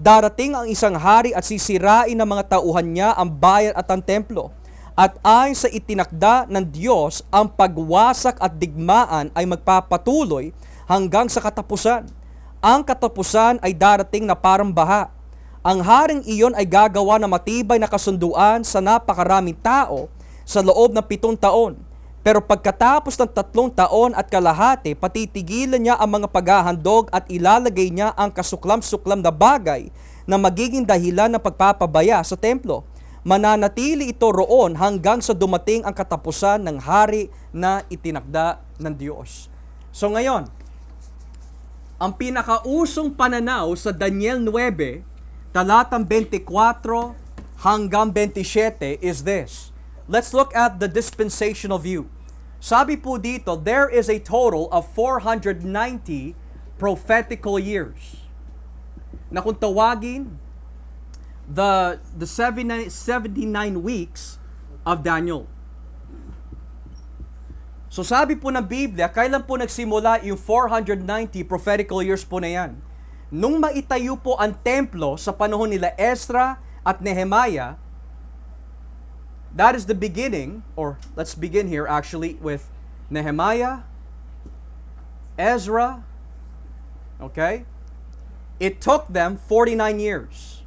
Darating ang isang hari at sisirain ng mga tauhan niya ang bayan at ang templo. At ayon sa itinakda ng Diyos, ang pagwasak at digmaan ay magpapatuloy hanggang sa katapusan. Ang katapusan ay darating na parang baha. Ang haring iyon ay gagawa ng matibay na kasunduan sa napakaraming tao sa loob ng 7 taon. Pero pagkatapos ng 3 taon at kalahati, patitigilan niya ang mga paghahandog at ilalagay niya ang kasuklam-suklam na bagay na magiging dahilan ng pagpapabaya sa templo. Mananatili ito roon hanggang sa dumating ang katapusan ng hari na itinakda ng Diyos. So ngayon, ang pinakausong pananaw sa Daniel 9, talatang 24 hanggang 27 is this. Let's look at the dispensational view. Sabi po dito, there is a total of 490 prophetical years. Na kung tawagin, the 79 weeks of Daniel. So sabi po ng Biblia, kailan po nagsimula yung 490 prophetical years po na yan? Nung maitayo po ang templo sa panahon nila Ezra at Nehemiah, that is the beginning, or let's begin here actually with Nehemiah, Ezra, okay? It took them 49 years.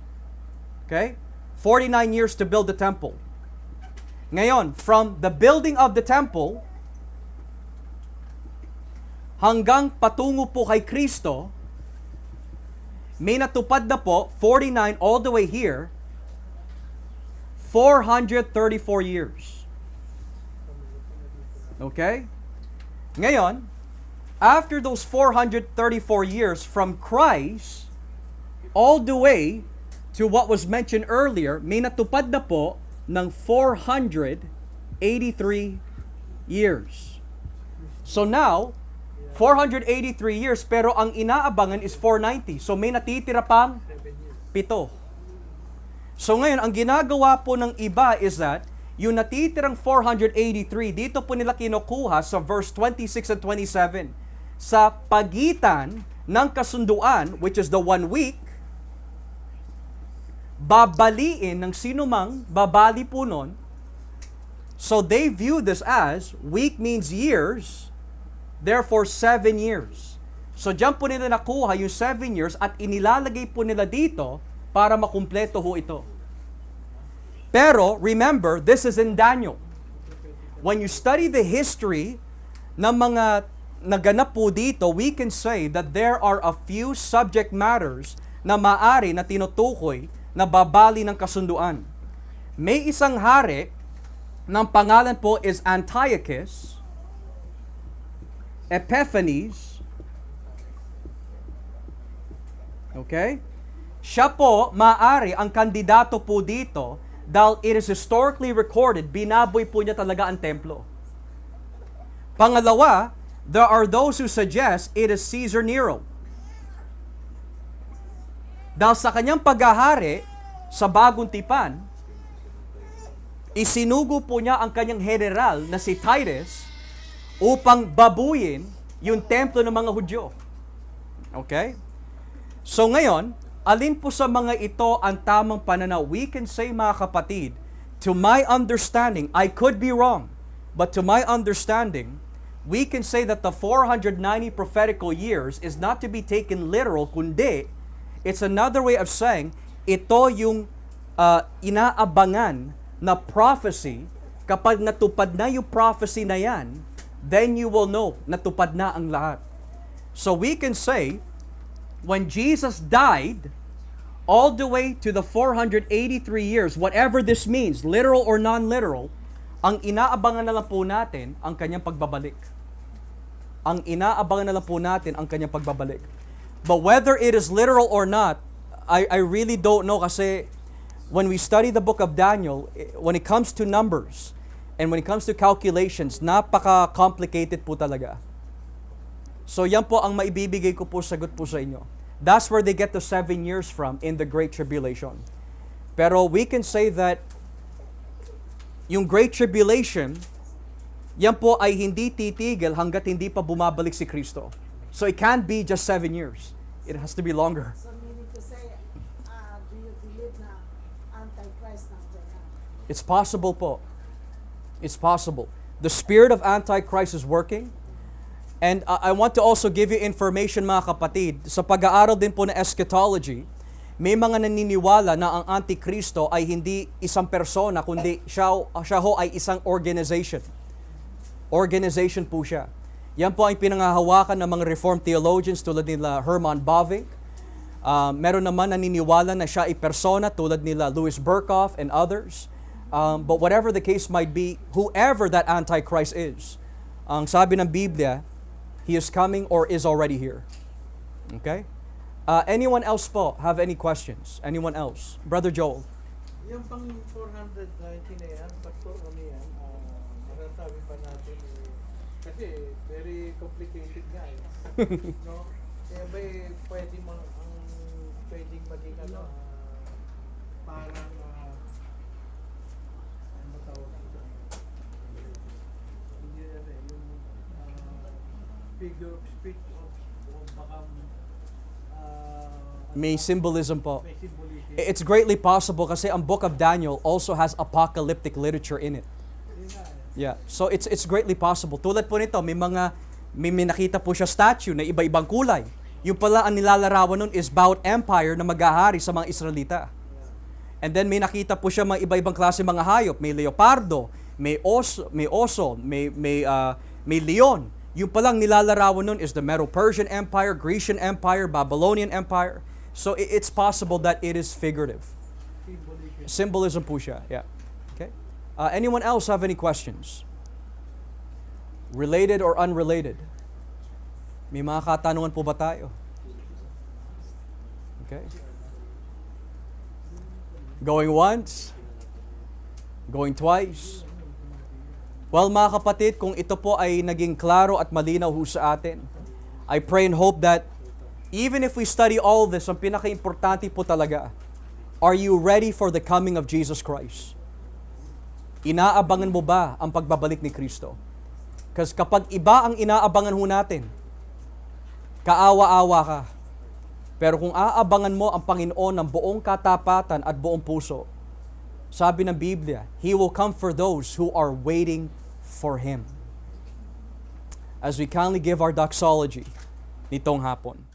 Okay? 49 years to build the temple. Ngayon, from the building of the temple hanggang patungo po kay Kristo, may natupad na po 49 all the way here, 434 years. Okay? Ngayon, after those 434 years from Christ all the way to what was mentioned earlier, may natupad na po ng 483 years. So now, 483 years, pero ang inaabangan is 490. So may natitira pang 7. So ngayon, ang ginagawa po ng iba is that, yung natitirang 483, dito po nila kinukuha sa verse 26 and 27. Sa pagitan ng kasunduan, which is the 1 week, babaliin ng sinumang babali po nun. So they view this as, week means years, Therefore, 7 years. So, diyan po nila nakuha yung 7 years at inilalagay po nila dito para makumpleto ho ito. Pero, remember, this is in Daniel. When you study the history ng mga naganap po dito, we can say that there are a few subject matters na maari na tinutukoy na babali ng kasunduan. May isang hari ng pangalan po is Antiochus, Epiphanes, okay? Siya po, maari ang kandidato po dito dahil it is historically recorded, binaboy po niya talaga ang templo. Pangalawa, there are those who suggest it is Caesar Nero. Dahil sa kanyang paghahari sa bagong tipan, isinugo po niya ang kanyang general na si Titus upang babuyin yung templo ng mga Hudyo. Okay? So ngayon, alin po sa mga ito ang tamang pananaw? We can say, mga kapatid, to my understanding, I could be wrong, but to my understanding, we can say that the 490 prophetical years is not to be taken literal, kundi it's another way of saying, ito yung inaabangan na prophecy. Kapag natupad na yung prophecy na yan, then you will know, natupad na ang lahat. So we can say, when Jesus died, all the way to the 483 years, whatever this means, literal or non-literal, ang inaabangan na lang po natin ang kanyang pagbabalik. Ang inaabangan na lang po natin ang kanyang pagbabalik. But whether it is literal or not, I really don't know kasi when we study the book of Daniel, when it comes to numbers and when it comes to calculations, napaka-complicated po talaga. So yan po ang maibibigay ko po sagot po sa inyo. That's where they get the 7 years from in the Great Tribulation. Pero we can say that yung Great Tribulation, yan po ay hindi titigil hanggat hindi pa bumabalik si Kristo. So it can't be just 7 years. It has to be longer. So meaning to say, do you believe na Antichrist nandiyan na? It's possible po. It's possible. The spirit of Antichrist is working. And I want to also give you information, mga kapatid. Sa pag-aaral din po na eschatology, may mga naniniwala na ang Antikristo ay hindi isang persona, kundi siya ho ay isang organization. Organization po siya. Yan po ay pinangahawakan ng mga Reformed theologians tulad nila Herman Bavinck. Meron naman naniniwala na siya ay persona tulad nila Louis Berkhoff and others. But whatever the case might be, whoever that Antichrist is, ang sabi ng Biblia, he is coming or is already here. Okay? Anyone else po have any questions? Anyone else? Brother Joel. Yung pang 490 na yan, Pastor, ano yan, masasabi pa natin, kasi very complicated nga eh. No? Kaya ba pwedeng maging parang, ano tawag ito? Hindi yung figure of speech o baka May symbolism po. may symbolism. It's greatly possible kasi ang book of Daniel also has apocalyptic literature in it. Yun nga eh. Yeah. So it's greatly possible. Tulad po nito, may nakita po siya statue na iba-ibang kulay. Yung pala ang nilalarawan nun is bawat empire na maghahari sa mga Israelita. And then may nakita po siya mga iba-ibang klase mga hayop. May leopardo, may oso, may leon. Yung palang nilalarawan nun is the Medo-Persian Empire, Grecian Empire, Babylonian Empire. So it's possible that it is figurative. Symbolism po siya. Yeah. Okay. Anyone else have any questions? Related or unrelated? May mga katanungan po ba tayo? Okay. Going once? Going twice? Well, mga kapatid, kung ito po ay naging klaro at malinaw ho sa atin, I pray and hope that even if we study all this, ang pinaka-importante po talaga, are you ready for the coming of Jesus Christ? Inaabangan mo ba ang pagbabalik ni Kristo? Kasi kapag iba ang inaabangan ho natin, kaawa-awa ka. Pero kung aabangan mo ang Panginoon ng buong katapatan at buong puso, sabi ng Biblia, He will come for those who are waiting for Him. as we kindly give our doxology nitong hapon.